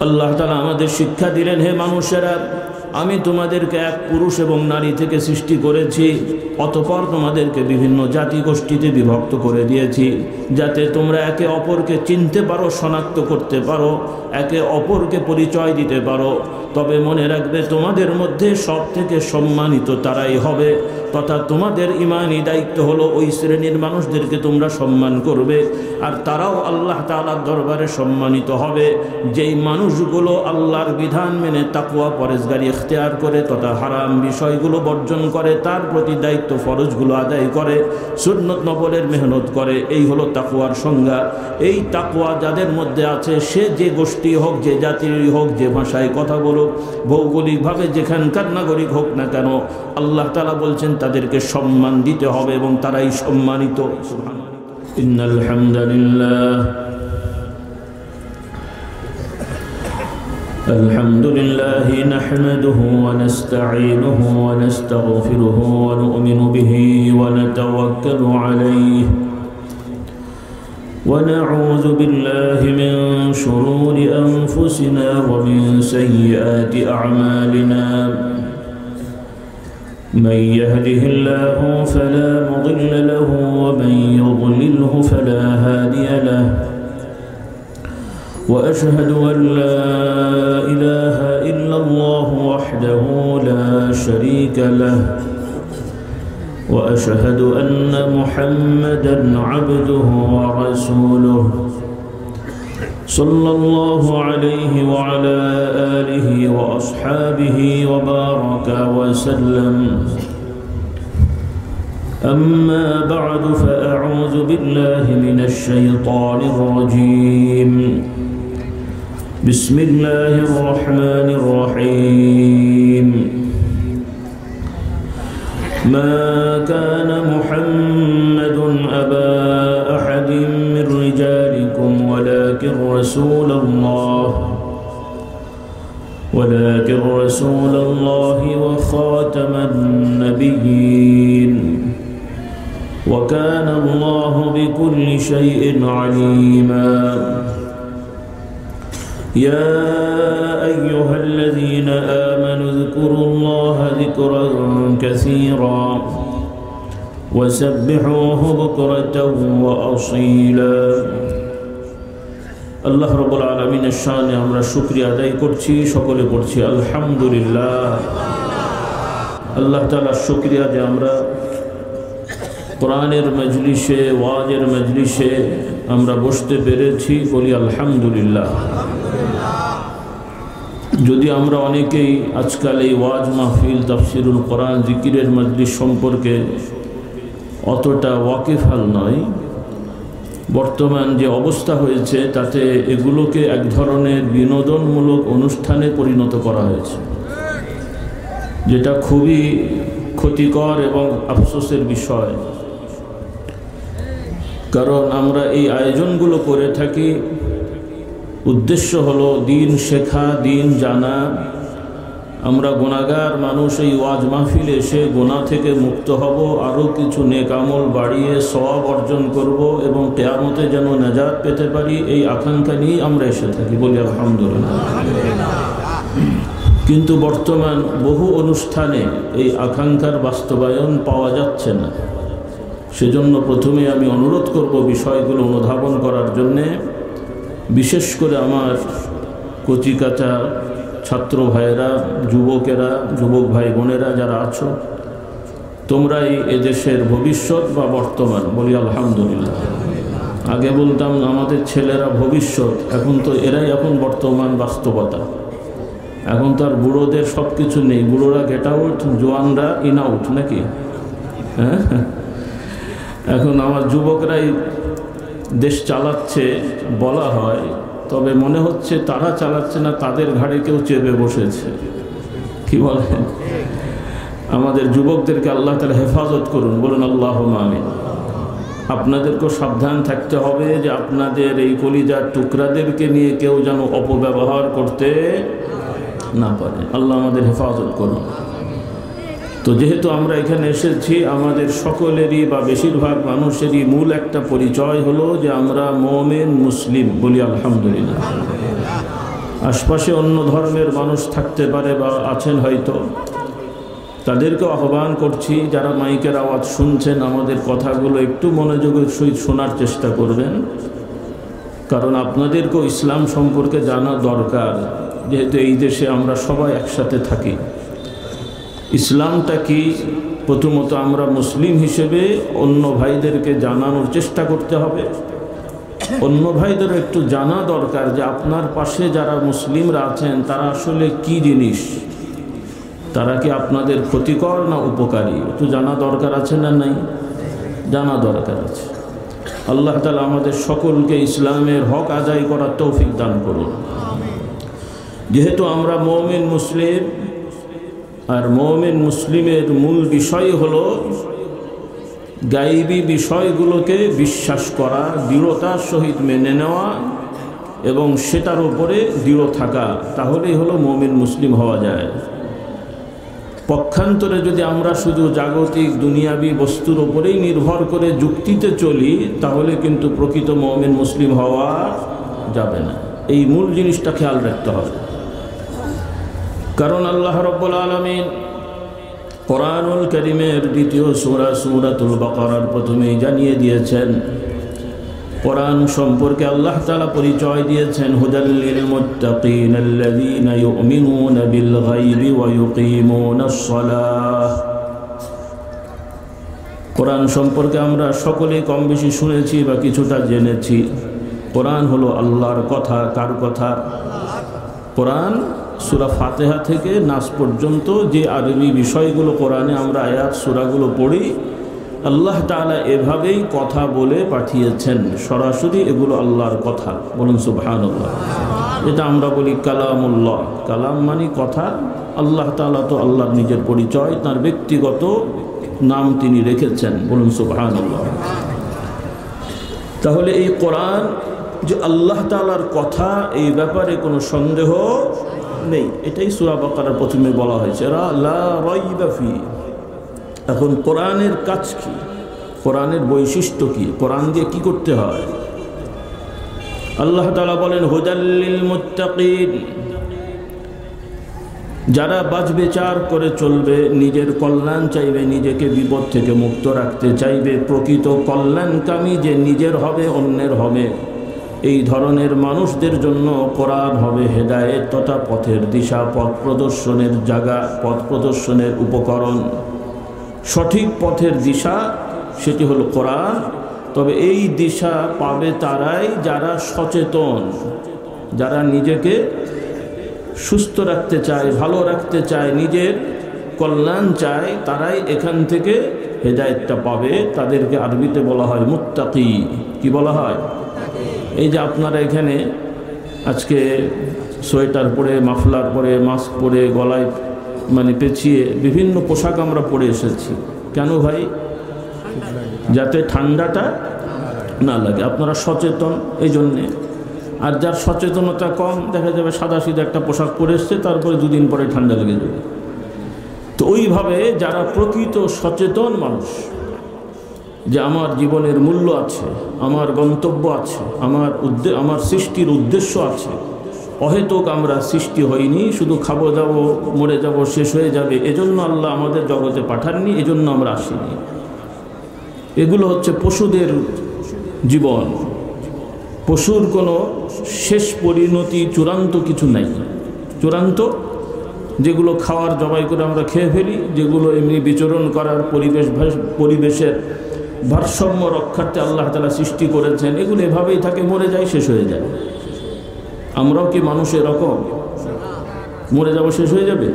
আল্লাহ তাআলা আমাদের শিক্ষা দিলেন, হে মানুষেরা, আমি তোমাদেরকে এক পুরুষ এবং নারী থেকে সৃষ্টি করেছি, অতঃপর তোমাদেরকে বিভিন্ন জাতি গোষ্ঠীতে বিভক্ত করে দিয়েছি, যাতে তোমরা একে অপরকে চিনতে পারো, শনাক্ত করতে পারো, একে অপরকে পরিচয় দিতে পারো। তবে মনে রাখবে, তোমাদের মধ্যে সব থেকে সম্মানিত তারাই হবে, তথা তোমাদের ঈমানি দায়িত্ব হলো ওই শ্রেণীর মানুষদেরকে তোমরা সম্মান করবে, আর তারাও আল্লাহ তাআলার দরবারে সম্মানিত হবে যেই মানুষগুলো আল্লাহর বিধান মেনে তাকওয়া পরেজগারি ইখতিয়ার করে তথা হারাম বিষয়গুলো বর্জন করে, তার প্রতি দায়িত্ব ফরজগুলো আদায় করে, সুন্নত নফলের মেহনত করে। এই হলো তাকওয়ার সংজ্ঞা। এই তাকওয়া যাদের মধ্যে আছে, সে যে গোষ্ঠী হোক, যে জাতির হোক, যে ভাষায় কথা বলুক, ভৌগোলিকভাবে যেখানকার নাগরিক হোক না কেন, আল্লাহ তাআলা বলছেন তাদেরকে সম্মান দিতে হবে এবং তারাই সম্মানিত। ইন্নাল হামদুলিল্লাহ الحمد لله نحمده ونستعينه ونستغفره ونؤمن به ونتوكل عليه ونعوذ بالله من شرور أنفسنا ومن سيئات أعمالنا من يهده الله فلا مضل له ومن يضلله فلا هادي له وأشهد أن لا إله إلا الله وحده لا شريك له وأشهد أن محمدًا عبده ورسوله صلى الله عليه وعلى آله وأصحابه وبارك وسلم. أما بعد، فأعوذ بالله من الشيطان الرجيم. بسم الله الرحمن الرحيم. ما كان محمد أبا أحد من رجالكم ولكن رسول الله وخاتم النبيين وكان الله بكل شيء عليما. يا أيها الذين آمنوا اذكروا الله ذكرا كثيرا وسبحوه بكرة وأصيلا. আল্লাহ রাব্বুল আলামিনের শানে আমরা শুকরিয়া আদায় করছি, সকলে পড়ছি আলহামদুলিল্লাহ। আল্লাহ তাআলার শুকরিয়া যে আমরা কোরআনের মজলিসে, ওয়াজের মজলিসে আমরা বসতে পেরেছি, বলি আলহামদুলিল্লাহ। যদি আমরা অনেকেই আজকাল এই ওয়াজ মাহফিল, তাফসিরুল কোরআন, জিকিরের মজলিস সম্পর্কে অতটা ওয়াকিফাল নয়, বর্তমান যে অবস্থা হয়েছে তাতে এগুলোকে এক ধরনের বিনোদনমূলক অনুষ্ঠানে পরিণত করা হয়েছে, যেটা খুবই ক্ষতিকর এবং আফসোসের বিষয়। কারণ আমরা এই আয়োজনগুলো করে থাকি, উদ্দেশ্য হলো দিন শেখা, দিন জানা। আমরা গুনাহগার মানুষ, এই ওয়াজ মাহফিলে এসে গুনাহ থেকে মুক্ত হব, আরও কিছু নেক আমল বাড়িয়ে সওয়াব অর্জন করব এবং কিয়ামতে যেন নাজাত পেতে পারি, এই আকাঙ্ক্ষা নিয়ে আমরা এসে থাকি, বলি আলহামদুলিল্লাহ। কিন্তু বর্তমান বহু অনুষ্ঠানে এই আকাঙ্ক্ষার বাস্তবায়ন পাওয়া যাচ্ছে না। সেজন্য প্রথমে আমি অনুরোধ করব বিষয়গুলো অনুধাবন করার জন্যে, বিশেষ করে আমার কচিকাঁচা ছাত্র ভাইয়েরা, যুবকেরা, যুবক ভাই বোনেরা যারা আছো, তোমরাই এদেশের ভবিষ্যৎ বা বর্তমান, বলি আলহামদুলিল্লাহ। আগে বলতাম আমাদের ছেলেরা ভবিষ্যৎ, এখন তো এরাই এখন বর্তমান বাস্তবতা। এখন তো আর বুড়োদের সব কিছু নেই, বুড়োরা গেট আউট, জোয়ানরা ইন আউট, নাকি? হ্যাঁ, এখন আমার যুবকরাই দেশ চালাচ্ছে বলা হয়, তবে মনে হচ্ছে তারা চালাচ্ছে না, তাদের ঘাড়ে কেউ চেপে বসেছে। কি বলেন? আমাদের যুবকদেরকে আল্লাহ তাআলা হেফাজত করুন, বলুন আল্লাহুম্মা আমিন। আপনাদেরকেও সাবধান থাকতে হবে যে আপনাদের এই কলিজার টুকরাদেরকে নিয়ে কেউ যেন অপব্যবহার করতে না পারে। আল্লাহ আমাদের হেফাজত করুন। তো যেহেতু আমরা এখানে এসেছি, আমাদের সকলেরই বা বেশিরভাগ মানুষেরই মূল একটা পরিচয় হলো যে আমরা মুমিন মুসলিম, বলি আলহামদুলিল্লাহ। আশপাশে অন্য ধর্মের মানুষ থাকতে পারে বা আছেন হয়তো, তাদেরকে আহ্বান করছি যারা মাইকের আওয়াজ শুনছেন আমাদের কথাগুলো একটু মনোযোগের সহিত শোনার চেষ্টা করবেন, কারণ আপনাদেরকেও ইসলাম সম্পর্কে জানা দরকার। যেহেতু এই দেশে আমরা সবাই একসাথে থাকি, ইসলামটা কি প্রথমত আমরা মুসলিম হিসেবে অন্য ভাইদেরকে জানানোর চেষ্টা করতে হবে। অন্য ভাইদের একটু জানা দরকার যে আপনার পাশে যারা মুসলিমরা আছেন তারা আসলে কি জিনিস, তারা কি আপনাদের ক্ষতিকর না উপকারী, একটু জানা দরকার আছে না নাই? জানা দরকার আছে। আল্লাহ তাআলা আমাদের সকলকে ইসলামের হক আদায় করার তৌফিক দান করুন। যেহেতু আমরা মুমিন মুসলিম, আর মুমিন মুসলিমের মূল বিষয় হলো গায়বী বিষয়গুলোকে বিশ্বাস করা, দৃঢ়তার সহিত মেনে নেওয়া এবং সেটার উপরে দৃঢ় থাকা, তাহলেই হলো মুমিন মুসলিম হওয়া যায়। পক্ষান্তরে যদি আমরা শুধু জাগতিক দুনিয়াবী বস্তুর উপরেই নির্ভর করে যুক্তিতে চলি, তাহলে কিন্তু প্রকৃত মুমিন মুসলিম হওয়া যাবে না। এই মূল জিনিসটা খেয়াল রাখতে হবে। কারণ আল্লাহ রাব্বুল আলামিন কোরআনুল কারীমের দ্বিতীয় সূরা সূরাতুল বাকারার প্রথমেই জানিয়ে দিয়েছেন, কোরআন সম্পর্কে আল্লাহ তাআলা পরিচয় দিয়েছেন, হুদাল লিল মুত্তাকিন আল্লাযীনা ইউমিনুনা বিল গায়বি ওয়া ইউকিমুনাস সালাহ। কোরআন সম্পর্কে আমরা সকলেই কম বেশি শুনেছি বা কিছুটা জেনেছি। কোরআন হলো আল্লাহর কথা। কার কথা? কোরআন সূরা ফাতিহা থেকে নাস পর্যন্ত যে আরবি বিষয়গুলো কোরআনে আমরা আয়াত সূরাগুলো পড়ি, আল্লাহ তাআলা এভাবেই কথা বলে পাঠিয়েছেন, সরাসরি এগুলো আল্লাহর কথা। বলুন সুবহানাল্লাহ। এটা আমরা বলি কালামুল্লাহ। কালাম মানে কথা। আল্লাহ তাআলা তো আল্লাহর নিজের পরিচয়, তার ব্যক্তিগত নাম তিনি রেখেছেন। বলুন সুবহানাল্লাহ। তাহলে এই কোরআন যে আল্লাহ তাআলার কথা, এই ব্যাপারে কোনো সন্দেহ নেই। এটাই সূরা বাকারার প্রথমে বলা হয়েছে, লা রাইবা ফি। এখন কোরআনের কাজ কি, কোরআনের বৈশিষ্ট্য কি, কোরআন দিয়ে কি করতে হয়? আল্লাহ তাআলা বলেন, হুদাল লিল মুত্তাকিন। যারা বাছবিচার করে চলবে, নিজের কল্যাণ চাইবে, নিজেকে বিপদ থেকে মুক্ত রাখতে চাইবে, প্রকৃত কল্যাণকামী যে নিজের হবে অন্যের হবে, এই ধরনের মানুষদের জন্য কোরআন হবে হেদায়েত তথা পথের দিশা, পথ প্রদর্শনের জায়গা, পথ প্রদর্শনের উপকরণ। সঠিক পথের দিশা সেটি হলো কোরআন। তবে এই দিশা পাবে তারাই যারা সচেতন, যারা নিজেকে সুস্থ রাখতে চায়, ভালো রাখতে চায়, নিজের কল্যাণ চায়, তারাই এখান থেকে হেদায়েতটা পাবে। তাদেরকে আরবিতে বলা হয় মুত্তাকি। কি বলা হয়? এই যে আপনারা এখানে আজকে সোয়েটার পরে, মাফলার পরে, মাস্ক পরে, গলায় মানে পেঁচিয়ে বিভিন্ন পোশাক আমরা পরে এসেছি। কেন ভাই? যাতে ঠান্ডাটা না লাগে। আপনারা সচেতন এই জন্যে। আর যার সচেতনতা কম, দেখা যাবে সাদা সিধা একটা পোশাক পরে এসছে, তারপরে দুদিন পরে ঠান্ডা লেগে যাবে। তো ওইভাবে যারা প্রকৃত সচেতন মানুষ, যে আমার জীবনের মূল্য আছে, আমার গন্তব্য আছে, আমার সৃষ্টির উদ্দেশ্য আছে, অহেতুক আমরা সৃষ্টি হইনি, শুধু খাবো যাবো, মরে যাব, শেষ হয়ে যাবে, এজন্য আল্লাহ আমাদের জগতে পাঠাননি, এজন্য আমরা আসিনি। এগুলো হচ্ছে পশুদের জীবন। পশুর কোনো শেষ পরিণতি, চূড়ান্ত কিছু নাই। চূড়ান্ত যেগুলো খাওয়ার জবাই করে আমরা খেয়ে ফেলি, যেগুলো এমনি বিচরণ করার পরিবেশের ভারসাম্য রক্ষার্থে আল্লাহ তাআলা সৃষ্টি করেছেন, এগুলো এভাবেই থাকে, মরে যায়, শেষ হয়ে যায়। আমরাও কি মানুষ এরকম? মরে যাব, শেষ হয়ে যাবে?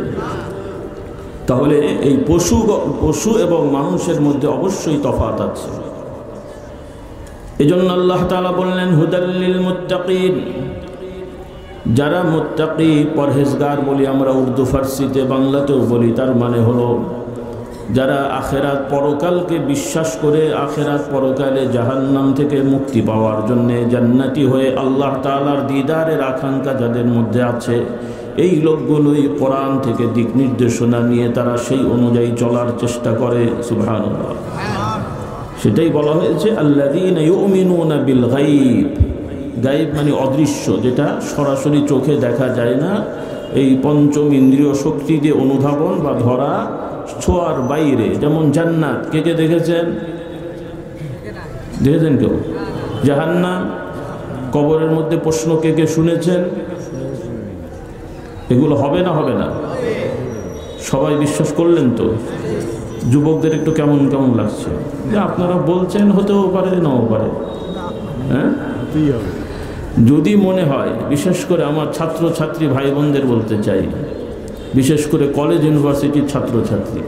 তাহলে এই পশু এবং মানুষের মধ্যে অবশ্যই তফাৎ আছে। এজন্য আল্লাহ তাআলা বললেন, হুদাল লিল মুত্তাকিন। যারা মুত্তাকি, পরহেজগার বলি আমরা উর্দু ফার্সিতে, বাংলাতেও বলি, তার মানে হলো যারা আখেরাত পরকালকে বিশ্বাস করে, আখেরাত পরকালে জাহান্নাম থেকে মুক্তি পাওয়ার জন্যে, জান্নাতি হয়ে আল্লাহ তাআলার দিদারের আকাঙ্ক্ষা যাদের মধ্যে আছে, এই লোকগুলোই কোরআন থেকে দিক নির্দেশনা নিয়ে তারা সেই অনুযায়ী চলার চেষ্টা করে। সুবহানাল্লাহ। সেটাই বলা হয়েছে আল্লাযীনা ইউমিনুনা বিল গায়ব। গায়েব মানে অদৃশ্য, যেটা সরাসরি চোখে দেখা যায় না, এই পঞ্চম ইন্দ্রিয় শক্তি দিয়ে অনুধাবন বা ধরা, ছোঁয়ার বাইরে। যেমন জান্নাত, কে কে দেখেছেন? দেখেছেন কেউ? জাহান্নাম, কবরের মধ্যে প্রশ্ন কে কে শুনেছেন? এগুলো হবে না হবে না? সবাই বিশ্বাস করলেন তো? যুবকদের একটু কেমন কেমন লাগছে যে আপনারা বলছেন, হতেও পারে নাও পারে। হ্যাঁ, যদি মনে হয়, বিশেষ করে আমার ছাত্রছাত্রী ভাই বোনদের বলতে চাই, বিশেষ করে কলেজ ইউনিভার্সিটির ছাত্রছাত্রী,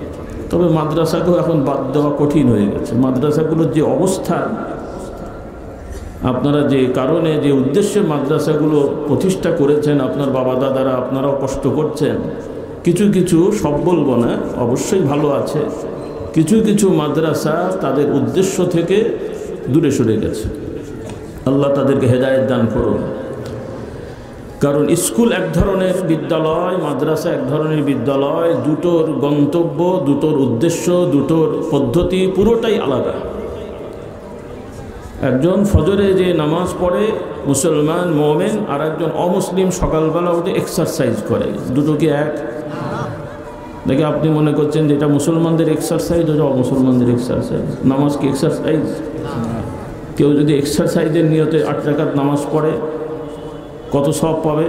তবে মাদ্রাসাকেও এখন বাদ দেওয়া কঠিন হয়ে গেছে। মাদ্রাসাগুলোর যে অবস্থা, আপনারা যে কারণে যে উদ্দেশ্যে মাদ্রাসাগুলো প্রতিষ্ঠা করেছেন, আপনার বাবা দাদারা, আপনারাও কষ্ট করছেন। কিছু কিছু, সব বলবো না, অবশ্যই ভালো আছে, কিছু কিছু মাদ্রাসা তাদের উদ্দেশ্য থেকে দূরে সরে গেছে। আল্লাহ তাদেরকে হেদায়েত দান করুন। কারণ স্কুল এক ধরনের বিদ্যালয়, মাদ্রাসা এক ধরনের বিদ্যালয়, দুটোর গন্তব্য, দুটোর উদ্দেশ্য, দুটোর পদ্ধতি পুরোটাই আলাদা। একজন ফজরে যে নামাজ পড়ে মুসলমান মুমিন, আর একজন অমুসলিম সকালবেলা উঠে এক্সারসাইজ করে, দুটো কি এক? দেখে আপনি মনে করছেন যে এটা মুসলমানদের এক্সারসাইজ, ওটা অমুসলমানদের এক্সারসাইজ। নামাজ কি এক্সারসাইজ? কেউ যদি এক্সারসাইজের নিয়তে 8 রাকাত নামাজ পড়ে কত সওয়াব পাবে?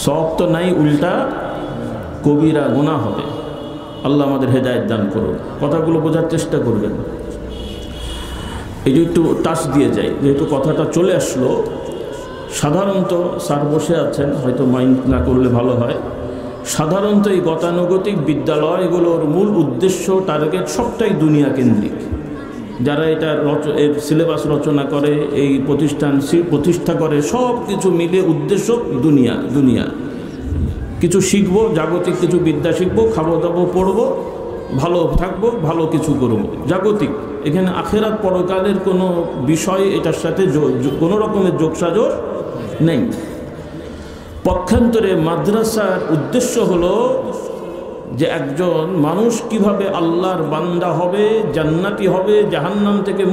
সওয়াব তো নাই, উল্টা কবিরা গুনাহ হবে। আল্লাহ আমাদের হেদায়েত দান করুন। কথাগুলো বোঝার চেষ্টা করবেন। এই যে একটু টাচ দিয়ে যাই, যেহেতু কথাটা চলে আসলো। সাধারণত স্যার বসে আছেন, হয়তো মাইন্ড না করলে ভালো হয়। সাধারণত এই গতানুগতিক বিদ্যালয়গুলোর মূল উদ্দেশ্য, টার্গেট সবটাই দুনিয়া কেন্দ্রিক। যারা এটা এর সিলেবাস রচনা করে, এই প্রতিষ্ঠা করে, সব কিছু মিলে উদ্দেশ্য দুনিয়া। দুনিয়া কিছু শিখবো, জাগতিক কিছু বিদ্যা শিখবো, খাবো দাবো, পড়বো, ভালো থাকবো, ভালো কিছু করবো, জাগতিক। এখানে আখেরাত পরকালের কোনো বিষয় এটার সাথে কোনো রকমের যোগসাজশ নেই। পক্ষান্তরে মাদ্রাসার উদ্দেশ্য হলো যে একজন মানুষ কিভাবে আল্লাহর বান্দা হবে, জান্নাতি হবে, জাহান্নাম থেকে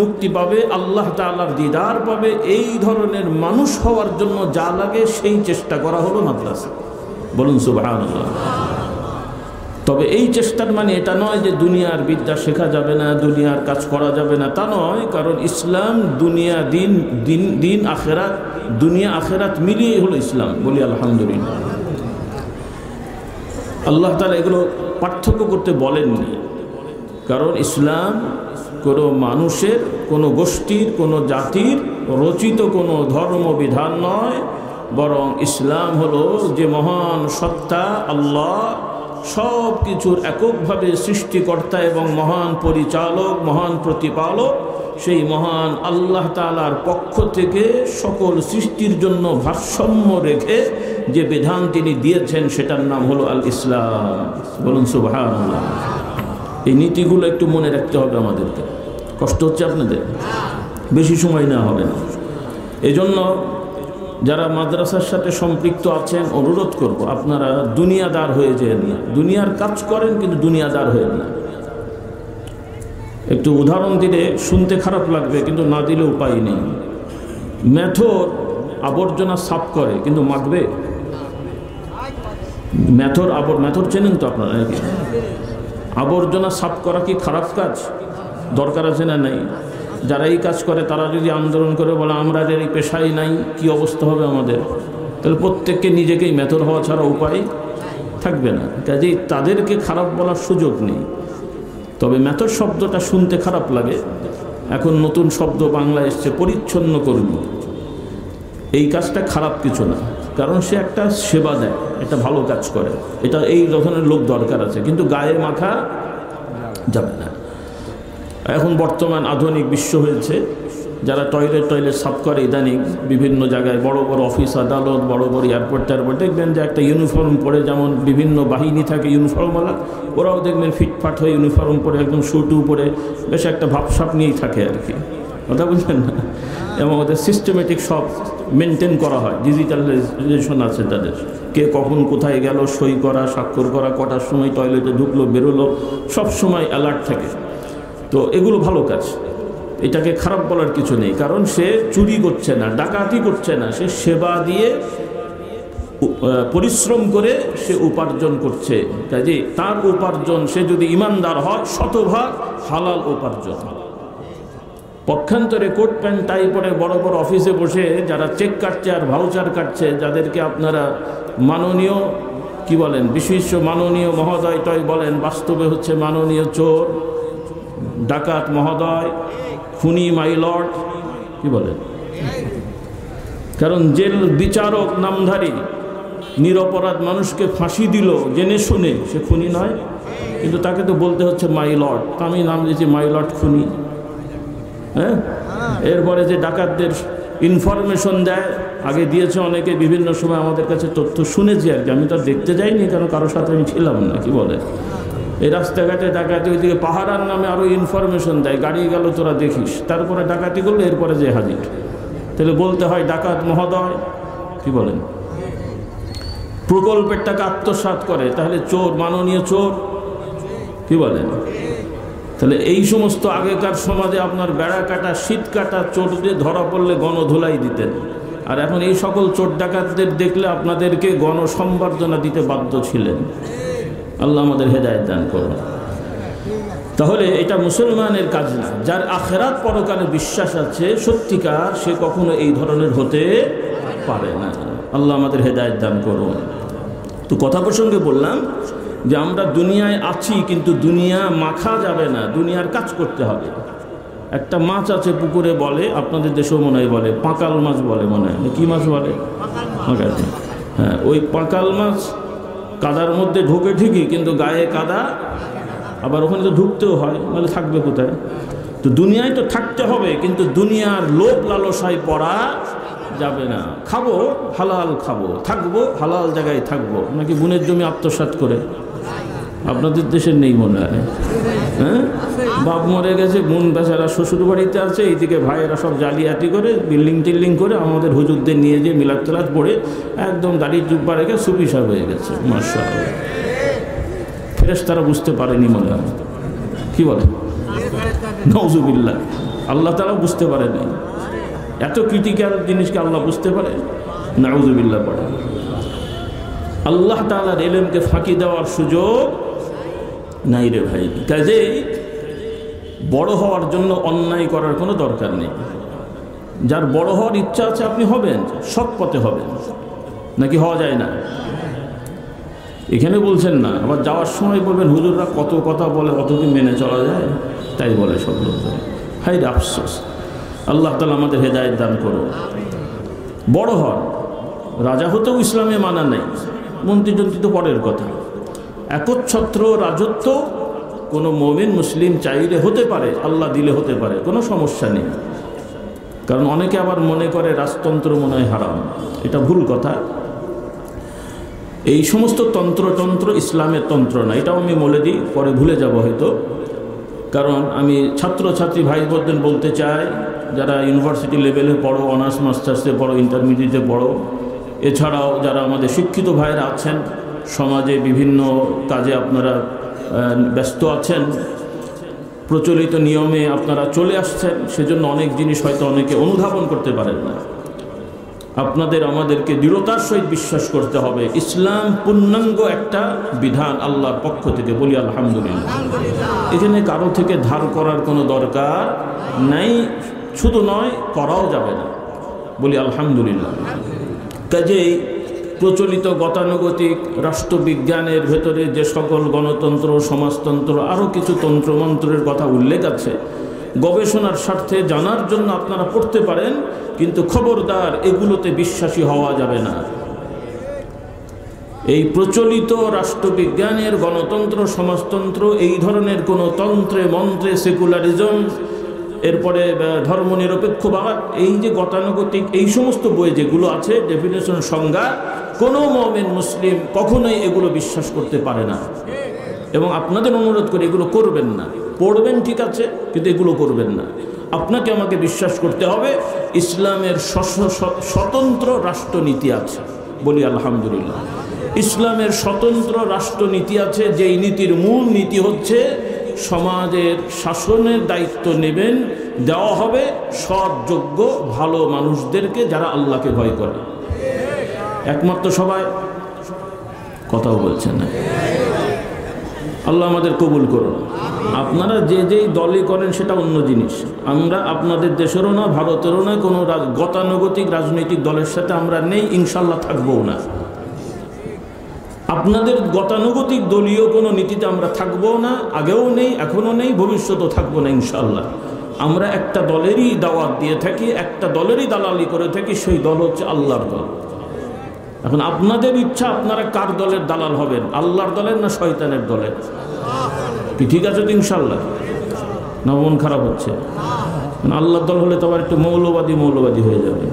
মুক্তি পাবে, আল্লাহ তাআলার দিদার পাবে, এই ধরনের মানুষ হওয়ার জন্য যা লাগে সেই চেষ্টা করা হলো মাদ্রাসা। বলুন সুবহানাল্লাহ। তবে এই চেষ্টার মানে এটা নয় যে দুনিয়ার বিদ্যা শেখা যাবে না, দুনিয়ার কাজ করা যাবে না, তা নয়। কারণ ইসলাম দুনিয়া দিন আখেরাত, দুনিয়া আখেরাত মিলিয়ে হলো ইসলাম। বলি আলহামদুলিল্লাহ। আল্লাহ তাআলা এগুলো পার্থক্য করতে বলেননি। কারণ ইসলাম কোনো মানুষের, কোনো গোষ্ঠীর, কোনো জাতির রচিত কোনো ধর্মবিধান নয়, বরং ইসলাম হলো যে মহান সত্তা আল্লাহ, সব কিছুর এককভাবে সৃষ্টিকর্তা এবং মহান পরিচালক, মহান প্রতিপালক, সেই মহান আল্লাহ তাআলার পক্ষ থেকে সকল সৃষ্টির জন্য ভারসাম্য রেখে যে বিধান তিনি দিয়েছেন, সেটার নাম হলো আল ইসলাম। বলুন সুবহানাল্লাহ। এই নীতিগুলো একটু মনে রাখতে হবে আমাদেরকে। কষ্ট হচ্ছে আপনাদের? বেশি সময় নেওয়া হবে না। এজন্য যারা মাদ্রাসার সাথে সম্পৃক্ত আছেন, অনুরোধ করব আপনারা দুনিয়াদার হয়ে যেন না। দুনিয়ার কাজ করেন কিন্তু দুনিয়াদার হয়ে না। একটু উদাহরণ দিলে শুনতে খারাপ লাগবে, কিন্তু না দিলে উপায় নেই। মেথর আবর্জনা সাফ করে কিন্তু মাখবে? মেথর চেনেন তো আপনারা? আবর্জনা সাফ করা কি খারাপ কাজ? দরকার আছে না নাই? যারা এই কাজ করে তারা যদি আন্দোলন করে বলে আমরা এই পেশাই নাই, কি অবস্থা হবে আমাদের? তাহলে প্রত্যেককে নিজেকেই মেথর হওয়া ছাড়া উপায় থাকবে না। কাজেই তাদেরকে খারাপ বলার সুযোগ নেই। তবে মেথর শব্দটা শুনতে খারাপ লাগে। এখন নতুন শব্দ বাংলা এসছে, পরিচ্ছন্ন কর্মী। এই কাজটা খারাপ কিছু না, কারণ সে একটা সেবা দেয়, একটা ভালো কাজ করে, এটা এই ধরনের লোক দরকার আছে, কিন্তু গায়ে মাখা যাবে না। এখন বর্তমান আধুনিক বিশ্ব হয়েছে, যারা টয়লেট সাফ করে ইদানিং বিভিন্ন জায়গায়, বড় বড় অফিস আদালত, বড় বড় এয়ারপোর্ট দেখবেন যে একটা ইউনিফর্ম পরে, যেমন বিভিন্ন বাহিনী থাকে ইউনিফর্মওয়ালা, ওরাও দেখবেন ফিটফাট হয়ে ইউনিফর্ম পরে, একদম শুটু পরে, বেশ একটা ভাবসাপ নিয়েই থাকে আর কি। কথা বুঝলেন না? এবং ওদের সিস্টেমেটিক সব মেনটেন করা হয়, ডিজিটালাইজেশন আছে তাদের। কে কখন কোথায় গেল, সই করা, স্বাক্ষর করা, কটার সময় টয়লেটে ঢুকলো বেরোলো, সব সময় অ্যালার্ট থাকে। তো এগুলো ভালো কাজ। এটাকে খারাপ বলার কিছু নেই, কারণ সে চুরি করছে না, ডাকাতি করছে না, সে সেবা দিয়ে পরিশ্রম করে সে উপার্জন করছে। কাজে তার উপার্জন, সে যদি ইমানদার হয়, শতভাগ হালাল উপার্জন। পক্ষান্তরে কোট প্যান্ট টাই পরে বড় বড় অফিসে বসে যারা চেক কাটছে আর ভাউচার কাটছে, যাদেরকে আপনারা মাননীয় কি বলেন, বিশিষ্ট মাননীয় মহোদয় টয় বলেন, বাস্তবে হচ্ছে মাননীয় চোর, ডাকাত মহোদয়, খুনি মাইলট কি বলেন। কারণ জেল বিচারক নামধারী নিরপরাধ মানুষকে ফাঁসি দিল জেনে শুনে, সে খুনি নয়, কিন্তু তাকে তো বলতে হচ্ছে মাইলট। আমি নাম দিয়েছি মাইলট খুনি। হ্যাঁ, এরপরে যে ডাকাতদের ইনফরমেশন দেয়, আগে দিয়েছে অনেকে, বিভিন্ন সময় আমাদের কাছে তথ্য শুনেছি আর কি, আমি তো দেখতে যাইনি, কারণ কারোর সাথে আমি ছিলাম না, কি বলে। এই রাস্তাঘাটে ডাকাতি, ওইদিকে পাহারার নামে আরও ইনফরমেশন দেয়, গাড়ি গেল তোরা দেখিস, তারপরে ডাকাতি করলে এরপরে যে হাজির। তাহলে বলতে হয় ডাকাত মহোদয়, কি বলেন। প্রকল্পের টাকা আত্মসাৎ করে, তাহলে চোর, মাননীয় চোর, কি বলেন। তাহলে এই সমস্ত আগেকার সমাজে আপনার বেড়া কাটা, শীত কাটা চোরদের ধরা পড়লে গণধোলাই দিতেন, আর এখন এই সকল চোর ডাকাতদের দেখলে আপনাদেরকে গণসম্বর্ধনা দিতে বাধ্য ছিলেন। আল্লাহ আমাদের হেদায়েত দান করুন। তাহলে এটা মুসলমানের কাজ না। যার আখিরাত পরকালে বিশ্বাস আছে সত্যিকার, সে কখনো এই ধরনের হতে পারে না। আল্লাহ আমাদের হেদায়েত দান করুন। তো কথা প্রসঙ্গে বললাম যে আমরা দুনিয়ায় আছি, কিন্তু দুনিয়া মাখা যাবে না, দুনিয়ার কাজ করতে হবে। একটা মাছ আছে পুকুরে, বলে আপনাদের দেশেও মনে হয় বলে, পাঁকাল মাছ বলে, মনে হয় কি মাছ বলে, হ্যাঁ, ওই পাঁকাল মাছ কাদার মধ্যে ঢোকে ঠিকই, কিন্তু গায়ে কাদা, আবার ওখানে তো ঢুকতেও হয়, নাহলে থাকবে কোথায়। তো দুনিয়ায় তো থাকতে হবে, কিন্তু দুনিয়ার লোভ লালসায় পড়া যাবে না। খাবো হালাল, খাবো, থাকবো হালাল জায়গায় থাকবো, নাকি বোনের জমি আত্মসাৎ করে। আপনাদের দেশের নেই মনে হয়, হ্যাঁ, বাপ মরে গেছে, বোন বেচারা শ্বশুর বাড়িতে আছে, এইদিকে ভাইয়েরা সব জালিয়াতি করে বিল্ডিং টিল্ডিং করে আমাদের হুজুরদের নিয়ে যে মিলাদ টিলাদ পড়ে একদম দাড়ি জুব্বা রেখে সুফি সাহেব হয়ে গেছে। মাশাআল্লাহ, ফেরেশতারা বুঝতে পারেনি মনে হয়, কি বলে, নাউজুবিল্লাহ। আল্লাহ তাআলা বুঝতে পারেনি, এত ক্রিটিক্যাল জিনিসকে আল্লাহ বুঝতে পারে, নাউজুবিল্লাহ পড়ে। আল্লাহ তাআলার ইলমকে ফাঁকি দেওয়ার সুযোগ নাই রে ভাই। কাজেই বড় হওয়ার জন্য অন্যায় করার কোনো দরকার নেই। যার বড় হওয়ার ইচ্ছা আছে আপনি হবেন, সৎ পথে হবেন, নাকি হওয়া যায় না? এখানে বলছেন না, আবার যাওয়ার সময় বলবেন হুজুররা কত কথা বলে, অত কি মেনে চলা যায়? তাই বলে সব লোকজন। হাই রে আফসোস। আল্লাহ তাআলা আমাদের হেদায়েত দান করুন। বড় হন, রাজা হতেও ইসলামে মানা নেই, মন্ত্রী যন্ত্রী তো পরের কথা। একচ্ছত্র রাজত্ব কোনো মুমিন মুসলিম চাইলে হতে পারে, আল্লাহ দিলে হতে পারে, কোনো সমস্যা নেই। কারণ অনেকে আবার মনে করে রাজতন্ত্র মনে হয় হারাম, এটা ভুল কথা। এই সমস্ত তন্ত্র ইসলামের তন্ত্র না, এটাও আমি বলে দিই, পরে ভুলে যাব হয়তো। কারণ আমি ছাত্রছাত্রী ভাই বোনদের বলতে চাই, যারা ইউনিভার্সিটি লেভেলে পড়ো, অনার্স মাস্টার্সে পড়ো, ইন্টারমিডিয়েটে পড়ো, এছাড়াও যারা আমাদের শিক্ষিত ভাইরা আছেন, সমাজে বিভিন্ন কাজে আপনারা ব্যস্ত আছেন, প্রচলিত নিয়মে আপনারা চলে আসছেন, সেজন্য অনেক জিনিস হয়তো অনেকে অনুধাবন করতে পারেন না। আপনাদের আমাদেরকে দৃঢ়তার সহিত বিশ্বাস করতে হবে, ইসলাম পূর্ণাঙ্গ একটা বিধান আল্লাহর পক্ষ থেকে। বলি আলহামদুলিল্লাহ। এখানে কারো থেকে ধার করার কোনো দরকার নাই, শুধু নয় করাও যাবে না। বলি আলহামদুলিল্লাহ। কাজেই প্রচলিত গতানুগতিক রাষ্ট্রবিজ্ঞানের ভেতরে যে সকল গণতন্ত্র, সমাজতন্ত্র, আরও কিছু তন্ত্রমন্ত্রের কথা উল্লেখ আছে, গবেষণার স্বার্থে জানার জন্য আপনারা পড়তে পারেন, কিন্তু খবরদার এগুলোতে বিশ্বাসী হওয়া যাবে না। এই প্রচলিত রাষ্ট্রবিজ্ঞানের গণতন্ত্র, সমাজতন্ত্র, এই ধরনের কোনো তন্ত্রে মন্ত্রে, সেকুলারিজম, এরপরে ধর্মনিরপেক্ষবাদ, এই যে গতানুগতিক এই সমস্ত বই যেগুলো আছে, ডেফিনেশন, সংজ্ঞা, কোনো মুমিন মুসলিম কখনোই এগুলো বিশ্বাস করতে পারে না। এবং আপনাদের অনুরোধ করে এগুলো করবেন না। পড়বেন ঠিক আছে, কিন্তু এগুলো করবেন না। আপনাকে আমাকে বিশ্বাস করতে হবে ইসলামের স্বতন্ত্র রাষ্ট্রনীতি আছে। বলি আলহামদুলিল্লাহ। ইসলামের স্বতন্ত্র রাষ্ট্রনীতি আছে, যেই নীতির মূল নীতি হচ্ছে সমাজের শাসনের দায়িত্ব নেবেন দেওয়া হবে সৎ যোগ্য ভালো মানুষদেরকে, যারা আল্লাহকে ভয় করে। একমাত্র সবাই কথাও বলছেন না। আল্লাহ আমাদের কবুল করুন। আপনারা যে যেই দলই করেন সেটা অন্য জিনিস। আমরা আপনাদের দেশেরও না, ভারতেরও না, কোনো গতানুগতিক রাজনৈতিক দলের সাথে আমরা নেই, ইনশাল্লাহ থাকবও না। আপনাদের গতানুগতিক দলীয় কোনো নীতিতে আমরা থাকবো না, আগেও নেই, এখনও নেই, ভবিষ্যতেও থাকবো না ইনশাল্লাহ। আমরা একটা দলেরই দাওয়াত দিয়ে থাকি, একটা দলেরই দালালি করে থাকি, সেই দল হচ্ছে আল্লাহর দল। এখন আপনাদের ইচ্ছা আপনারা কার দলের দালাল হবেন, আল্লাহর দলের না শয়তানের দলের? কি ঠিক আছে তো ইনশাল্লাহ? না মন খারাপ হচ্ছে? আল্লাহর দল হলে তো আবার একটু মৌলবাদী হয়ে যাবে।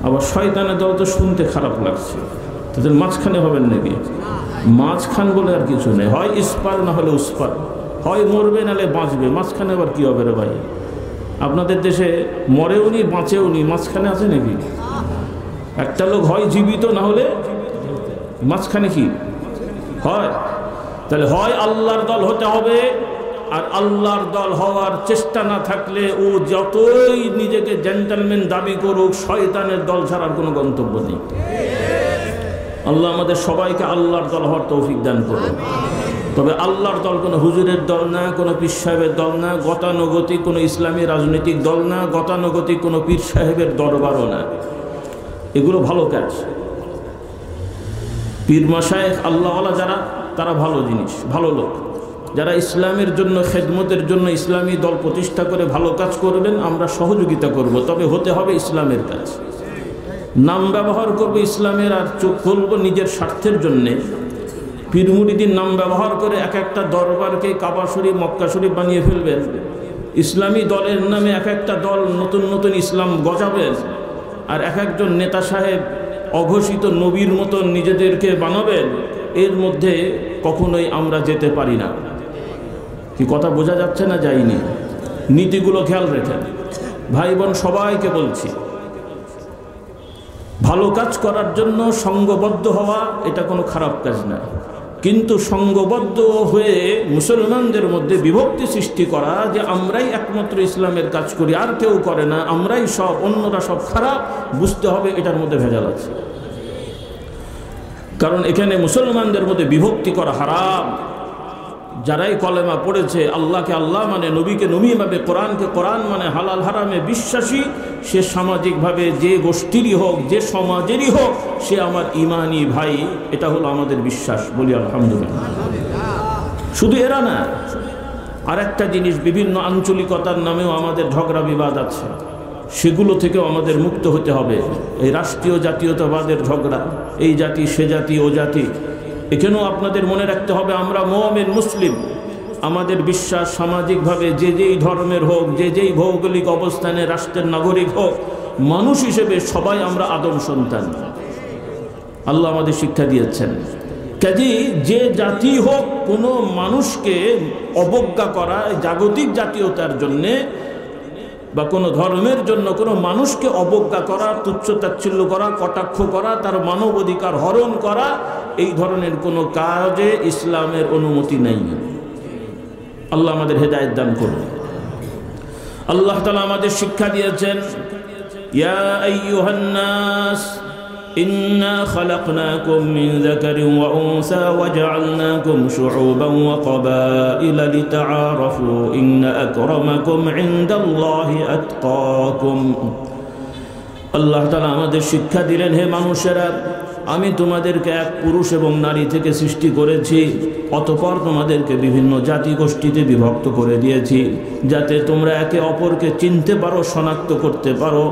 আবার শয়তানের দল তো শুনতে খারাপ লাগছে, তাদের মাঝখানে হবেন নাকি? মাঝখান বলে আর কিছু নেই, হয় ইস্পার না হলে উস্পার, হয় মরবে নাহলে বাঁচবে, মাঝখানে আবার কি হবে রে ভাই? আপনাদের দেশে মরেও নি বাঁচেও নি, মাঝখানে আছে নাকি? একটা লোক হয় জীবিত না হলে মাঝখানে কি হয়? তাহলে হয় আল্লাহর দল হতে হবে, আর আল্লাহর দল হওয়ার চেষ্টা না থাকলে ও যতই নিজেকে জেন্টলম্যান দাবি করুক, শয়তানের দল ছাড়ার কোনো গন্তব্য নেই। আল্লাহ আমাদের সবাইকে আল্লাহর দল হওয়ার তৌফিক দান করুন। তবে আল্লাহর দল কোনো হুজুরের দল না, কোনো পীর সাহেবের দল না, গতানুগতিক কোনো ইসলামী রাজনৈতিক দল না, গতানুগতিক কোনো পীর সাহেবের দরবারও না। এগুলো ভালো কাজ। পীর মাশায়েখ আল্লাহওয়ালা যারা, তারা ভালো জিনিস, ভালো লোক। যারা ইসলামের জন্য, খেদমতের জন্য ইসলামী দল প্রতিষ্ঠা করে ভালো কাজ করবেন, আমরা সহযোগিতা করব, তবে হতে হবে ইসলামের কাজ। নাম ব্যবহার করবো ইসলামের, আর চোখ খুলব নিজের স্বার্থের জন্যে। পীর মুরিদির নাম ব্যবহার করে এক একটা দরবারকে কাবা শরীফ, মক্কা শরীফ বানিয়ে ফেলবেন। ইসলামী দলের নামে এক একটা দল নতুন নতুন ইসলাম গজাবেন, আর এক একজন নেতা সাহেব অঘোষিত নবীর মতন নিজেদেরকে বানাবেন। এর মধ্যে কখনোই আমরা যেতে পারি না। কি কথা বোঝা যাচ্ছে না? যায়নি? নীতিগুলো খেয়াল রেখেন ভাই বোন, সবাইকে বলছি। ভালো কাজ করার জন্য সঙ্গবদ্ধ হওয়া এটা কোনো খারাপ কাজ না, কিন্তু সঙ্গবদ্ধ হয়ে মুসলমানদের মধ্যে বিভক্তি সৃষ্টি করা, যে আমরাই একমাত্র ইসলামের কাজ করি আর কেউ করে না, আমরাই সব, অন্যরা সব খারাপ, বুঝতে হবে এটার মধ্যে ভেজাল আছে। কারণ এখানে মুসলমানদের মধ্যে বিভক্তি করা হারাম। যারাই কলেমা পড়েছে, আল্লাহকে আল্লাহ মানে, নবীকে নবী মানে, কোরআনকে কোরআন মানে, হালাল হারামে বিশ্বাসী, সে সামাজিকভাবে যে গোষ্ঠীরই হোক, যে সমাজেরই হোক, সে আমার ইমানি ভাই। এটা হলো আমাদের বিশ্বাস, বলি আলহামদুলিল্লাহ। শুধু এরা না, আর একটা জিনিস, বিভিন্ন আঞ্চলিকতার নামেও আমাদের ঝগড়া বিবাদ আছে, সেগুলো থেকেও আমাদের মুক্ত হতে হবে। এই রাষ্ট্রীয় জাতীয়তাবাদের ঝগড়া, এই জাতি সে জাতি ও জাতি, এখানেও আপনাদের মনে রাখতে হবে আমরা মুমিন মুসলিম। আমাদের বিশ্বাস সামাজিকভাবে যে যেই ধর্মের হোক, যে যেই ভৌগোলিক অবস্থানে রাষ্ট্রের নাগরিক হোক, মানুষ হিসেবে সবাই আমরা আদম সন্তান। আল্লাহ আমাদের শিক্ষা দিয়েছেন। কাজেই যে জাতি হোক, কোনো মানুষকে অবজ্ঞা করা, জাগতিক জাতীয়তার জন্যে বা কোনো ধর্মের জন্য কোনো মানুষকে অবজ্ঞা করা, তুচ্ছ-তাচ্ছিল্য করা, কটাক্ষ করা, তার মানব অধিকার হরণ করা, এই ধরনের কোনো কাজে ইসলামের অনুমতি নেই। আল্লাহ আমাদের হেদায়েত দান করুন। আল্লাহ তাআলা আমাদের শিক্ষা দিয়েছেন, ইয়া আইয়ুহান নাস ইন্না খালাকনাকুম মিন যাকারিন ওয়া উনসা ওয়া জাআলনাকুম শুউবান ওয়া ক্বাবাইলা লিতাআরাফু ইন্না আকরামাকুম ইনদাল্লাহি আতকাকুম। আল্লাহ তাআলা আমাদের শিক্ষা দিলেন, হে মানুষেরা, আমি তোমাদেরকে এক পুরুষ এবং নারী থেকে সৃষ্টি করেছি, অতঃপর তোমাদেরকে বিভিন্ন জাতি গোষ্ঠীতে বিভক্ত করে দিয়েছি, যাতে তোমরা একে অপরকে চিনতে পারো, শনাক্ত করতে পারো,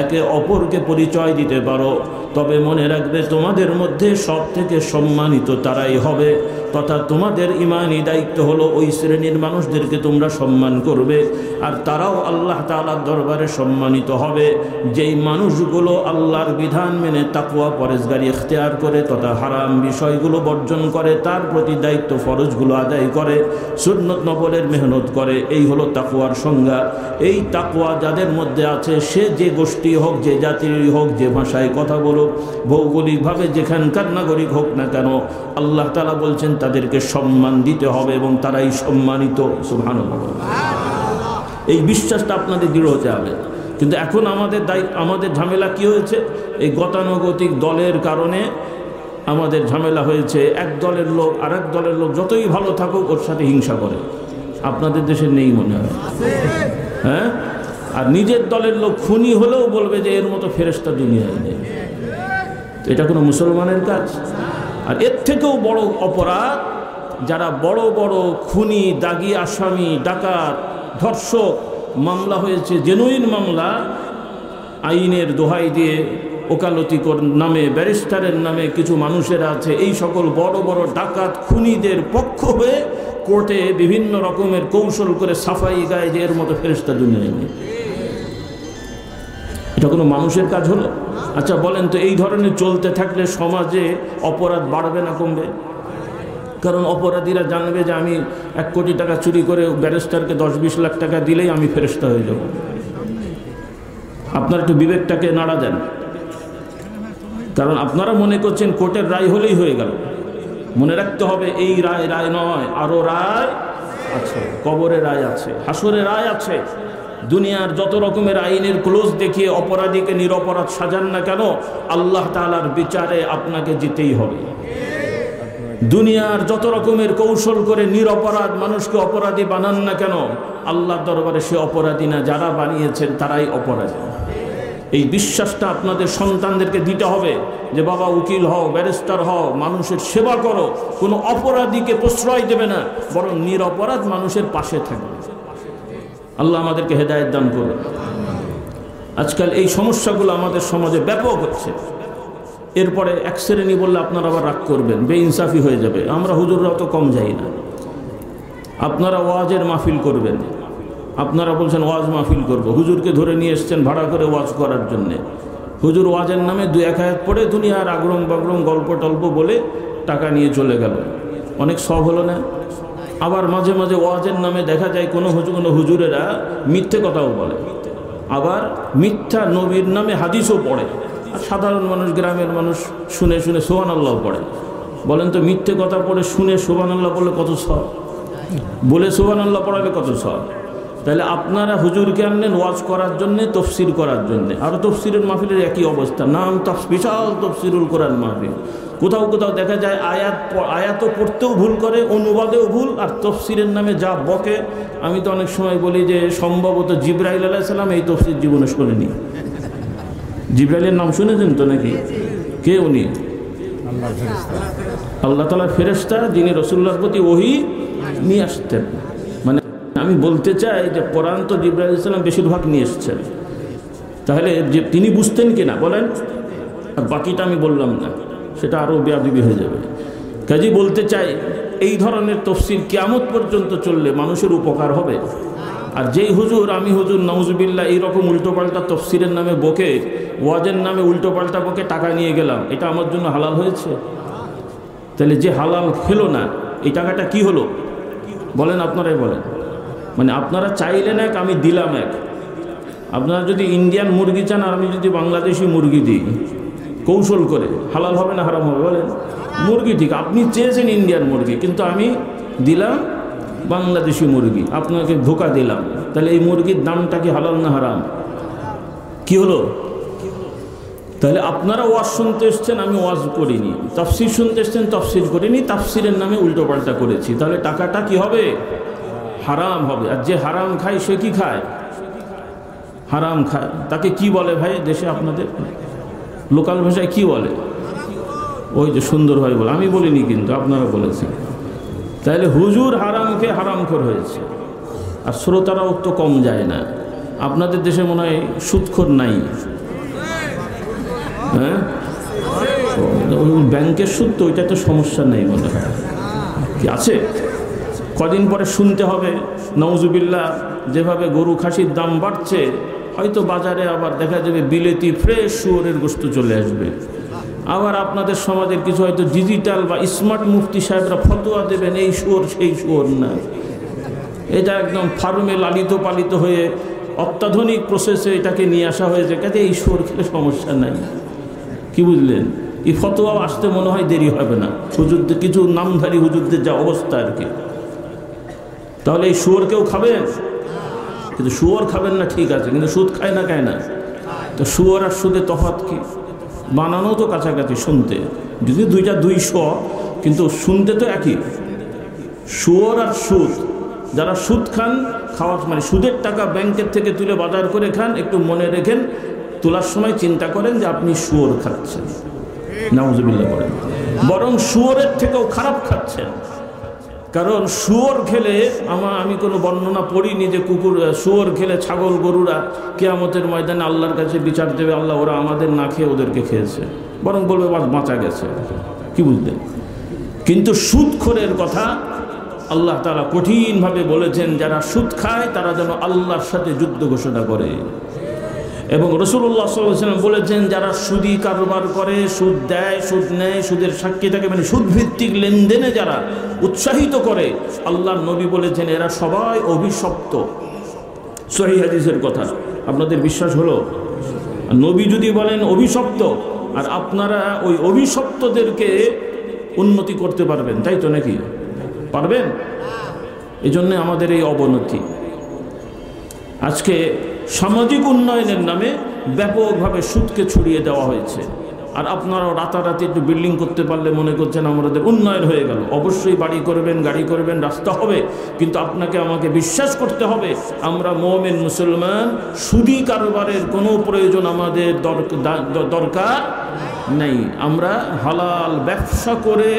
একে অপরকে পরিচয় দিতে পারো। তবে মনে রাখবে, তোমাদের মধ্যে সব থেকে সম্মানিত তারাই হবে, তথা তোমাদের ইমানি দায়িত্ব হলো ওই শ্রেণীর মানুষদেরকে তোমরা সম্মান করবে, আর তারাও আল্লাহ তাআলার দরবারে সম্মানিত হবে যেই মানুষগুলো আল্লাহর বিধান মেনে তাকওয়া পরেজগারি ইখতিয়ার করে, তথা হারাম বিষয়গুলো বর্জন করে, তার প্রতি দায়িত্ব ফরজগুলো আদায় করে, সুন্নত নফলের মেহনত করে। এই হলো তাকওয়ার সংজ্ঞা। এই তাকওয়া যাদের মধ্যে আছে, সে যে গোষ্ঠী হোক, যে জাতির হোক, যে ভাষায় কথা বলুক, ভৌগোলিকভাবে যেখানকার নাগরিক হোক না কেন, আল্লাহ তাআলা বলছেন তাদেরকে সম্মান দিতে হবে এবং তারাই সম্মানিত। সুবহানাল্লাহ। এই বিশ্বাসটা আপনাদের দৃঢ় হতে হবে। কিন্তু এখন আমাদের ঝামেলা কি হয়েছে? এই গতানুগতিক দলের কারণে আমাদের ঝামেলা হয়েছে। এক দলের লোক আরেক দলের লোক যতই ভালো থাকুক ওর সাথে হিংসা করে। আপনাদের দেশে নেই মনে হয়? হ্যাঁ, আর নিজের দলের লোক খুনি হলেও বলবে যে এর মতো ফেরেশতা দুনিয়ায় নেই। এটা কোনো মুসলমানের কাজ? আর এর থেকেও বড় অপরাধ, যারা বড় বড় খুনি, দাগী আসামি, ডাকাত, ধর্ষক মামলা হয়েছে, জেনুইন মামলা, আইনের দোহাই দিয়ে ওকালতি নামে, ব্যারিস্টারের নামে কিছু মানুষেরা আছে, এই সকল বড় বড় ডাকাত খুনিদের পক্ষ হয়ে কোর্টে বিভিন্ন রকমের কৌশল করে সাফাই গায় যে এর মতো ফেরেশতা দুনিয়ায় নেই। এটা কোনো মানুষের কাজ হলো? আচ্ছা বলেন তো, এই ধরনের চলতে থাকলে সমাজে অপরাধ বাড়বে না কমবে? কারণ অপরাধীরা জানবে যে আমি 1 কোটি টাকা চুরি করে ব্যারিস্টারকে 10-20 লাখ টাকা দিলেই আমি ফেরেশতা হয়ে যাব। আপনারা একটু বিবেকটাকে নাড়া দেন। কারণ আপনারা মনে করছেন কোর্টের রায় হলেই হয়ে গেল। মনে রাখতে হবে এই রায় নয়, আরও রায় আছে, কবরে রায় আছে, হাসরে রায় আছে। দুনিয়ার যত রকমের আইনের ক্লোজ দেখিয়ে অপরাধীকে নিরপরাধ সাজান না কেন, আল্লাহ তাআলার বিচারে আপনাকে যেতেই হবে। দুনিয়ার যত রকমের কৌশল করে নিরপরাধ মানুষকে অপরাধী বানান না কেন, আল্লাহর দরবারে সে অপরাধী না, যারা বানিয়েছেন তারাই অপরাধী। এই বিশ্বাসটা আপনাদের সন্তানদেরকে দিতে হবে যে বাবা উকিল হও, ব্যারিস্টার হও, মানুষের সেবা করো, কোনো অপরাধীকে প্রশ্রয় দেবে না, বরং নিরপরাধ মানুষের পাশে থাকবে। আল্লাহ আমাদেরকে হেদায়েত দান করুন। আজকাল এই সমস্যাগুলো আমাদের সমাজে ব্যাপক হচ্ছে। এরপরে এক শ্রেণী বললে আপনারা আবার রাগ করবেন, বেইনসাফি হয়ে যাবে। আমরা হুজুররাও তো কম যাই না। আপনারা ওয়াজের মাহফিল করবেন, আপনারা বলছেন ওয়াজ মাহফিল করব, হুজুরকে ধরে নিয়ে এসছেন ভাড়া করে ওয়াজ করার জন্যে। হুজুর ওয়াজের নামে 2-1 আয়াত পড়ে দুনিয়ার আগরম বাগরম গল্প টল্প বলে টাকা নিয়ে চলে গেল, অনেক সব হলো না? আবার মাঝে মাঝে ওয়াজের নামে দেখা যায় কোনো হুজুরেরা মিথ্যে কথাও বলে, আবার মিথ্যা নবীর নামে হাদিসও পড়ে। আর সাধারণ মানুষ, গ্রামের মানুষ শুনে শুনে সুবহানাল্লাহ পড়ে। বলেন তো, মিথ্যে কথা পড়ে শুনে সুবহানাল্লাহ পড়লে কত সওয়াব, বলে সুবহানাল্লাহ পড়ালে কত সওয়াব। তাহলে আপনারা হুজুরকে আনলেন ওয়াজ করার জন্যে, তফসির করার জন্যে। আরও তফসিরের মাহফিলের একই অবস্থা, নাম বিশাল তফসিরুল কোরআন মাহফিল। কোথাও কোথাও দেখা যায় আয়াতও পড়তেও ভুল করে, অনুবাদেও ভুল, আর তফসিরের নামে যা বকে। আমি তো অনেক সময় বলি যে সম্ভবত জিবরাইল আলাইহিস সালাম এই তফসির জীবনে শোনেনি। জিবরাইলের নাম শুনেছেন তো নাকি? কে উনি? আল্লাহ তাআলার ফেরেশতা, যিনি রাসূলুল্লাহর প্রতি ওহী নিয়ে আসতেন। মানে আমি বলতে চাই যে কোরআন তো জিবরাইল আলাইহিস সালাম বেশিরভাগ নিয়ে এসেছেন। তাহলে যে তিনি বুঝতেন কিনা বলেন? আর বাকিটা আমি বললাম না, সেটা আরও বেয়াদবি হয়ে যাবে। কাজী বলতে চাই, এই ধরনের তফসির কিয়ামত পর্যন্ত চললে মানুষের উপকার হবে। আর যেই হুজুর, আমি হুজুর নাউজুবিল্লাহ, এইরকম উল্টোপাল্টা তফসিরের নামে বকে, ওয়াজের নামে উল্টোপাল্টা বকে টাকা নিয়ে গেলাম, এটা আমার জন্য হালাল হয়েছে? তাহলে যে হালাল খেলো না, এই টাকাটা কি হলো বলেন? আপনারাই বলেন। মানে আপনারা চাইলেন এক, আমি দিলাম এক। আপনারা যদি ইন্ডিয়ান মুরগি চান আর আমি যদি বাংলাদেশি মুরগি দিই, কৌশল করে, হালাল হবে না হারাম হবে বলেন? মুরগি ঠিক, আপনি চেয়েছেন ইন্ডিয়ান মুরগি, কিন্তু আমি দিলাম বাংলাদেশি মুরগি, আপনাকে ধোকা দিলাম। তাহলে এই মুরগির দামটা কি হালাল না হারাম? কি হলো? তাহলে আপনারা ওয়াজ শুনতে এসছেন, আমি ওয়াজ করিনি। তাফসির শুনতে এসছেন, তাফসির করিনি। তাফসিরের নামে উল্টোপাল্টা করেছি, তাহলে টাকাটা কি হবে? হারাম হবে। আর যে হারাম খায় সে কি খায়? হারাম খায়। তাকে কি বলে ভাই দেশে আপনাদের লোকাল ভাষায় কি বলে? ওই যে সুন্দরভাবে বলে, আমি বলিনি কিন্তু আপনারা বলেছেন। তাহলে হুজুর হারামকে হারামখোর হয়েছে, আর শ্রোতারাও তো কম যায় না। আপনাদের দেশে মনে হয় সুদখোর নাই? হ্যাঁ, ব্যাংকের সুদ তো, ওইটা তো সমস্যা নেই মনে হয়। কি আছে? কদিন পরে শুনতে হবে নাউজুবিল্লাহ, যেভাবে গরু খাসির দাম বাড়ছে, হয়তো বাজারে আবার দেখা যাবে বিলেতি ফ্রেশ শুয়োরের গোশত চলে আসবে। আবার আপনাদের সমাজের কিছু হয়তো ডিজিটাল বা স্মার্ট মুফতি সাহেবরা ফতোয়া দেবেন, এই শুয়োর সেই শুয়োর না, এটা একদম ফার্মে লালিত পালিত হয়ে অত্যাধুনিক প্রসেসে এটাকে নিয়ে আসা হয়েছে, কাজে এই শুয়োর খেলে সমস্যা নাই। কি বুঝলেন? এই ফতোয়া আসতে মনে হয় দেরি হবে না। হুজুরদের, কিছু নামধারী হুজুরদের যা অবস্থা আর কি। তাহলে এই শুয়োর কেউ খাবেন? কিন্তু শুয়োর খাবেন না ঠিক আছে, কিন্তু সুদ খায় না। তো শুয়োর আর সুদের তফাৎ কি? বানানো তো কাছাকাছি শুনতে, যদি দুইটা 200, কিন্তু শুনতে তো একই। শুয়োর আর সুদ, যারা সুদ খান, খাওয়ার মানে সুদের টাকা ব্যাংকের থেকে তুলে বাজার করে খান, একটু মনে রেখেন, তোলার সময় চিন্তা করেন যে আপনি শুয়োর খাচ্ছেন, নাউজুবিল্লাহ করেন, বরং শুয়োরের থেকেও খারাপ খাচ্ছেন। কারণ শুয়োর খেলে আমি কোনো বর্ণনা পড়িনি যে শুয়োর খেলে ছাগল গরুরা কিয়ামতের ময়দানে আল্লাহর কাছে বিচার দেবে, আল্লাহ ওরা আমাদের না খেয়ে ওদেরকে খেয়েছে, বরং বলবে বাঁচা গেছে। কি বুঝলেন? কিন্তু সুদখোরের কথা আল্লাহ তাআলা কঠিনভাবে বলেছেন, যারা সুদ খায় তারা যেন আল্লাহর সাথে যুদ্ধ ঘোষণা করে। এবং রাসূলুল্লাহ সাল্লাল্লাহু আলাইহি ওয়াসাল্লাম বলেছেন, যারা সুদি কারবার করে, সুদ দেয়, সুদ নেয়, সুদের সাক্ষী থাকে, মানে সুদ ভিত্তিক লেনদেনে যারা উৎসাহিত করে, আল্লাহর নবী বলেছেন এরা সবাই অভিশপ্ত। সহিহ হাদিসের কথা, আপনাদের বিশ্বাস হলো? নবী যদি বলেন অভিশপ্ত, আর আপনারা ওই অভিশপ্তদেরকে উন্নতি করতে পারবেন, তাই তো নাকি? পারবেন? এই জন্যে আমাদের এই অবনতি। আজকে সামাজিক উন্নয়নের নামে ব্যাপকভাবে সুদকে ছড়িয়ে দেওয়া হয়েছে, আর আপনারাও রাতারাতি একটু বিল্ডিং করতে পারলে মনে করছেন আমাদের উন্নয়ন হয়ে গেল। অবশ্যই বাড়ি করবেন, গাড়ি করবেন, রাস্তা হবে, কিন্তু আপনাকে আমাকে বিশ্বাস করতে হবে আমরা মুমিন মুসলমান, সুদি কারবারের কোনো প্রয়োজন আমাদের দরকার নেই। আমরা হালাল ব্যবসা করে,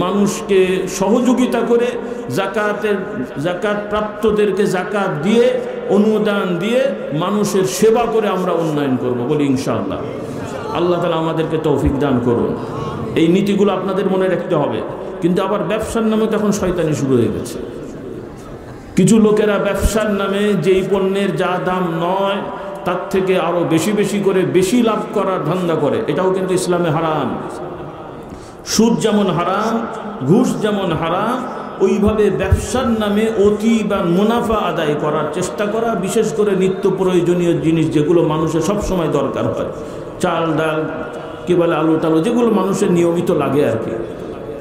মানুষকে সহযোগিতা করে, জাকাত প্রাপ্তদেরকে জাকাত দিয়ে, অনুদান দিয়ে, মানুষের সেবা করে আমরা উন্নয়ন করব, বলি ইনশাআল্লাহ। আল্লাহ তাআলা আমাদেরকে তৌফিক দান করুন। এই নীতিগুলো আপনাদের মনে রাখতে হবে। কিন্তু আবার ব্যবসার নামে তখন শয়তানি শুরু হয়ে গেছে। কিছু লোকেরা ব্যবসার নামে যেই পণ্যের যা দাম নয় তার থেকে আরো বেশি বেশি করে বেশি লাভ করার ধান্দা করে, এটাও কিন্তু ইসলামে হারাম। সুদ যেমন হারাম, ঘুষ যেমন হারাম, ওইভাবে ব্যবসার নামে অতি বা মুনাফা আদায় করার চেষ্টা করা, বিশেষ করে নিত্য প্রয়োজনীয় জিনিস যেগুলো মানুষের সবসময় দরকার হয়, চাল ডাল, কি বলে আলু টালু, যেগুলো মানুষের নিয়মিত লাগে আর কি।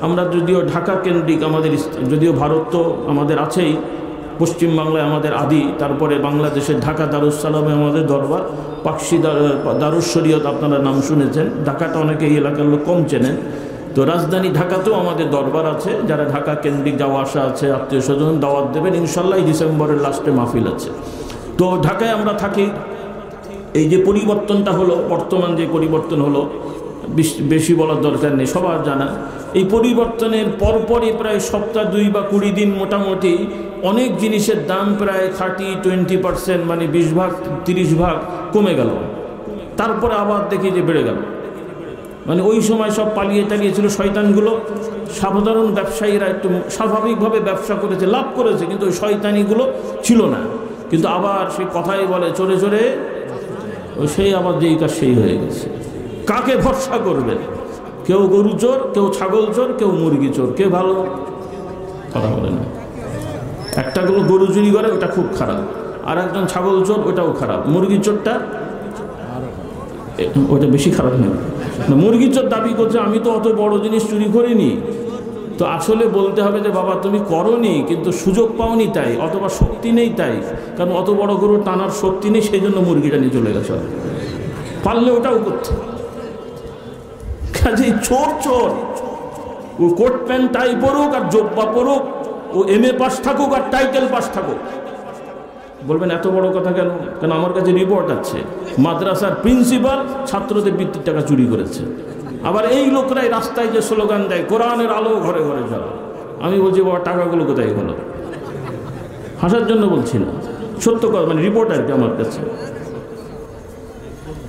আমরা যদিও ঢাকা কেন্দ্রিক, আমাদের যদিও ভারত তো আমাদের আছেই, পশ্চিমবাংলায় আমাদের আদি, তারপরে বাংলাদেশের ঢাকা দারুস সালামে আমাদের দরবার, পাকশি দারুস শরীয়ত আপনারা নাম শুনেছেন। ঢাকাটা অনেকে এই এলাকার লোক কম চেনেন। তো রাজধানী ঢাকাতেও আমাদের দরবার আছে। যারা ঢাকা কেন্দ্রিক যাওয়া আসা আছে, আত্মীয় স্বজন দাওয়াত দেবেন ইনশাল্লাহ। ডিসেম্বরের লাস্টে মাহফিল আছে। তো ঢাকায় আমরা থাকি। এই যে পরিবর্তনটা হলো, বর্তমান যে পরিবর্তন হলো, বেশি বলার দরকার নেই, সবার জানা। এই পরিবর্তনের পরপরই প্রায় সপ্তাহ 2 বা 20 দিন মোটামুটি অনেক জিনিসের দাম প্রায় 30-20%, মানে 20 ভাগ 30 ভাগ কমে গেল। তারপরে আবার দেখি যে বেড়ে গেল। মানে ওই সময় সব পালিয়ে টালিয়েছিল শয়তানগুলো, সাধারণ ব্যবসায়ীরা একটু স্বাভাবিকভাবে ব্যবসা করেছে, লাভ করেছে, কিন্তু ওই শয়তানিগুলো ছিল না। কিন্তু আবার সেই কথাই বলে চলে চলে সেই আবার যেই কাজ সেই হয়ে গেছে। কাকে ভরসা করবেন? কেউ গরু চোর, কেউ ছাগল চোর, কেউ মুরগি চোর, কে ভালো? কথা বলে না। একটা গরু চুরি করে, ওটা খুব খারাপ। আর একজন ছাগল চোর, ওটাও খারাপ। মুরগি চোরটা ওটা বেশি খারাপ নেই। মুরগি চোর দাবি করছে আমি তো অত বড় জিনিস চুরি করিনি। তো আসলে বলতে হবে যে বাবা তুমি করনি, কিন্তু সুযোগ পাওনি তাই, অথবা শক্তি নেই তাই। কারণ অত বড় গরু টানার শক্তি নেই, সেই জন্য মুরগিটা নিয়ে চলে গেছে। পারলে ওটাও করছে। কাজেই চোর চোর, ও কোট প্যান্ট টাই পরুক আর জব্বা পরুক, ও MA পাস থাকুক আর টাইটেল পাস থাকুক। বলবেন এত বড় কথা কেন? কারণ আমার কাছে রিপোর্ট আছে, মাদ্রাসার প্রিন্সিপাল ছাত্রদের বৃত্তির টাকা চুরি করেছে। আবার এই লোকরাই রাস্তায় যে স্লোগান দেয় কোরআনের আলো ঘরে ঘরে জ্বালা। আমি বলছি বাবা টাকাগুলো কোথায় গেল? হাসার জন্য বলছি না, সত্য কথা, মানে রিপোর্ট আর কি আমার কাছে।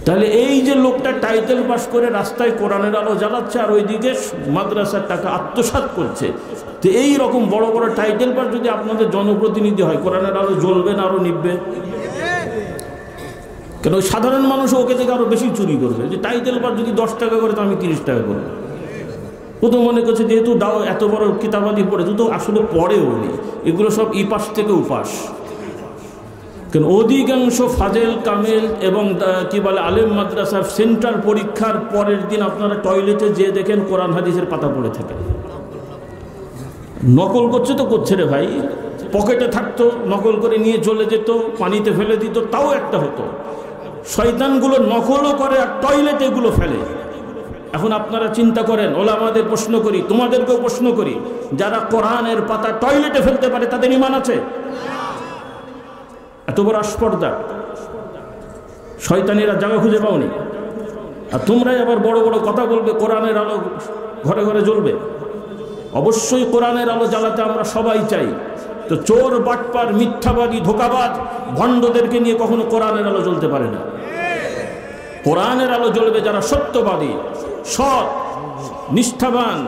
তাহলে এই যে লোকটা টাইটেল পাস করে রাস্তায় কোরআনের আলো জ্বালাচ্ছে, আর ওইদিকে মাদ্রাসার টাকা আত্মসাৎ করছে। তো এই রকম বড় বড় টাইটেল পাস যদি আপনাদের জনপ্রতিনিধি হয়, কোরআনের আলো জ্বলবে না আরো নিববে? কেন সাধারণ মানুষ ওকে থেকে আরো বেশি চুরি করবে। যে টাইটেল পাস যদি 10 টাকা করে, তো আমি 30 টাকা করবো। ও তো মনে করছে যেহেতু দাও এত বড় কিতাবাদি পড়েছে, তো আসলে পড়েও নি। এগুলো সব ইপাস থেকে উপাস। কারণ অধিকাংশ ফাজেল কামেল এবং কি বলে আলেম মাদ্রাসার সেন্ট্রাল পরীক্ষার পরের দিন আপনারা টয়লেটে যেয়ে দেখেন কোরআন হাদিসের পাতা পড়ে থাকে। নকল করছে তো করছে রে ভাই, পকেটে থাকতো, নকল করে নিয়ে চলে যেত, পানিতে ফেলে দিত, তাও একটা হতো। শয়তানগুলো নকলও করে আর টয়লেটে এগুলো ফেলে। এখন আপনারা চিন্তা করেন, ওলামাদের প্রশ্ন করি, তোমাদেরকেও প্রশ্ন করি, যারা কোরআনের পাতা টয়লেটে ফেলতে পারে তাদের ঈমান আছে? এত বড় আস্পর্ধা, শয়তানিরা জায়গা খুঁজে পাওনি। আর তোমরাই আবার বড় বড় কথা বলবে কোরআনের আলো ঘরে ঘরে জ্বলবে। অবশ্যই কোরআনের আলো জ্বালাতে আমরা সবাই চাই। তো চোর, বাটপার, মিথ্যাবাদী, ধোঁকাবাজ, ভণ্ডদেরকে নিয়ে কখনো কোরআনের আলো জ্বলতে পারে না। কোরআনের আলো জ্বলবে যারা সত্যবাদী, সৎ, নিষ্ঠাবান,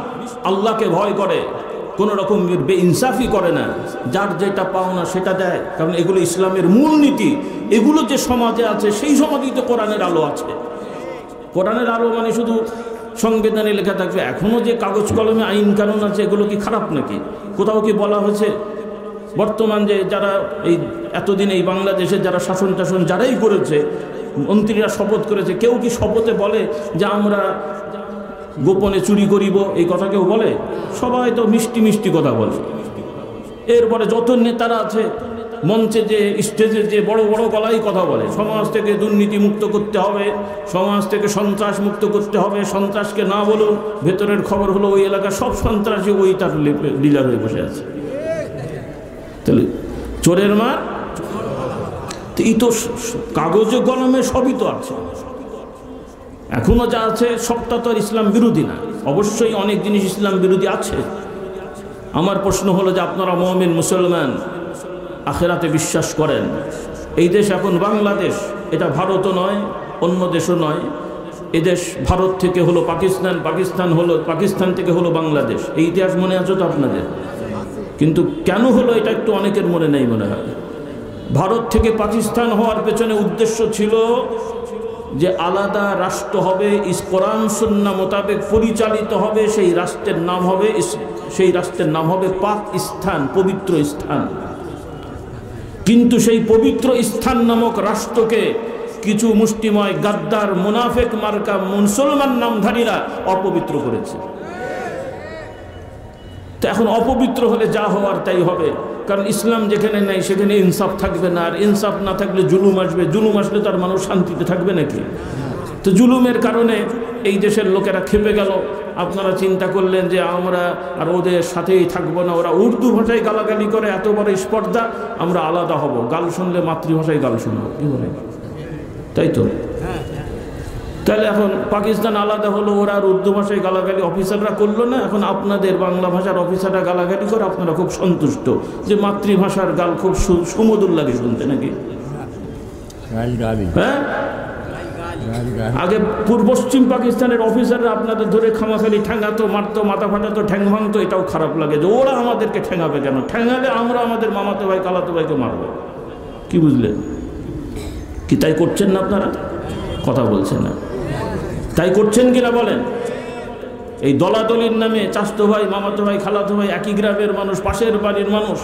আল্লাহকে ভয় করে, কোনো রকম বেইনসাফি করে না, যার যেটা পাওনা সেটা দেয়। কারণ এগুলো ইসলামের মূল নীতি। এগুলো যে সমাজে আছে সেই সমাজেই তো কোরআনের আলো আছে। কোরআনের আলো মানে শুধু সংবিধানে লেখা থাকবে। এখনও যে কাগজ কলমে আইন কানুন আছে এগুলো কি খারাপ নাকি? কোথাও কি বলা হয়েছে বর্তমান যে যারা এই এতদিন এই বাংলাদেশে যারা শাসন টাসন যারাই করেছে, মন্ত্রীরা শপথ করেছে, কেউ কি শপথে বলে যে আমরা গোপনে চুরি করিব? এই কথা কেউ বলে? সবাই তো মিষ্টি মিষ্টি কথা বলে। এরপরে যত নেতারা আছে মঞ্চে যে স্টেজে যে বড় বড় গলায় কথা বলে, সমাজ থেকে দুর্নীতি মুক্ত করতে হবে, সমাজ থেকে সন্ত্রাস মুক্ত করতে হবে, সন্ত্রাসকে না বলুন। ভেতরের খবর হলো ওই এলাকার সব সন্ত্রাসী ওই তার ডিলার হয়ে বসে আছে। তাহলে চোরের মার এই তো কাগজে কলমে সবই তো আছে। এখনো যা আছে সবটা তো আর ইসলাম বিরোধী না। অবশ্যই অনেক জিনিস ইসলাম বিরোধী আছে। আমার প্রশ্ন হলো যে আপনারা মুমিন মুসলমান, আখিরাতে বিশ্বাস করেন। এই দেশ এখন বাংলাদেশ, এটা ভারতও নয়, অন্য দেশও নয়। এদেশ ভারত থেকে হলো পাকিস্তান, পাকিস্তান থেকে হলো বাংলাদেশ। এই ইতিহাস মনে আছে তো আপনাদের? কিন্তু কেন হলো এটা একটু অনেকের মনে নেই মনে হয়। ভারত থেকে পাকিস্তান হওয়ার পেছনে উদ্দেশ্য ছিল যে আলাদা রাষ্ট্র হবে, কোরআন সুন্নাহ মোতাবেক পরিচালিত হবে। সেই রাষ্ট্রের নাম হবে পাকিস্তান, পবিত্র স্থান। কিন্তু সেই পবিত্র স্থান নামক রাষ্ট্রকে কিছু মুষ্টিময় গাদ্দার, মুনাফেক মার্কা মুসলমান নামধারীরা অপবিত্র করেছে। তো এখন অপবিত্র হলে যা হওয়ার তাই হবে। কারণ ইসলাম যেখানে নেই সেখানে ইনসাফ থাকবে না, আর ইনসাফ না থাকলে জুলুম আসবে। জুলুম আসলে তার মানুষ শান্তিতে থাকবে নাকি? তো জুলুমের কারণে এই দেশের লোকেরা খেপে গেল। আপনারা চিন্তা করলেন যে আমরা আর ওদের সাথেই থাকবো না, ওরা উর্দু ভাষায় গালাগালি করে, এত বড় স্পর্ধা, আমরা আলাদা হব। গাল শুনলে মাতৃভাষায় গাল শুনবো, কি বলে? তাই তো। তাহলে এখন পাকিস্তান আলাদা হলো, ওরা আর উর্দু ভাষায় গালাগালি অফিসাররা করলো না, এখন আপনাদের বাংলা ভাষার অফিসাররা গালাগালি করে, আপনারা খুব সন্তুষ্ট যে মাতৃভাষার গাল খুব সুমধুর লাগে শুনতে নাকি? হ্যাঁ, আগে পশ্চিম পাকিস্তানের অফিসাররা আপনাদের ধরে খামাখালি ঠ্যাঙাতো, মারতো, মাথা ফাটাতো, ঠ্যাং ভাঙতো। এটাও খারাপ লাগে যে ওরা আমাদেরকে ঠ্যাঙাবে কেন? ঠ্যাঙালে আমরা আমাদের মামাতো ভাই, খালাতো ভাইকে মারবো। কি বুঝলেন? কি তাই করছেন না আপনারা? কথা বলছেন না, তাই করছেন কিনা বলেন? এই দলাদলির নামে চাচতো ভাই, মামাতো ভাই, খালাতো ভাই, একই গ্রামের মানুষ, পাশের বাড়ির মানুষ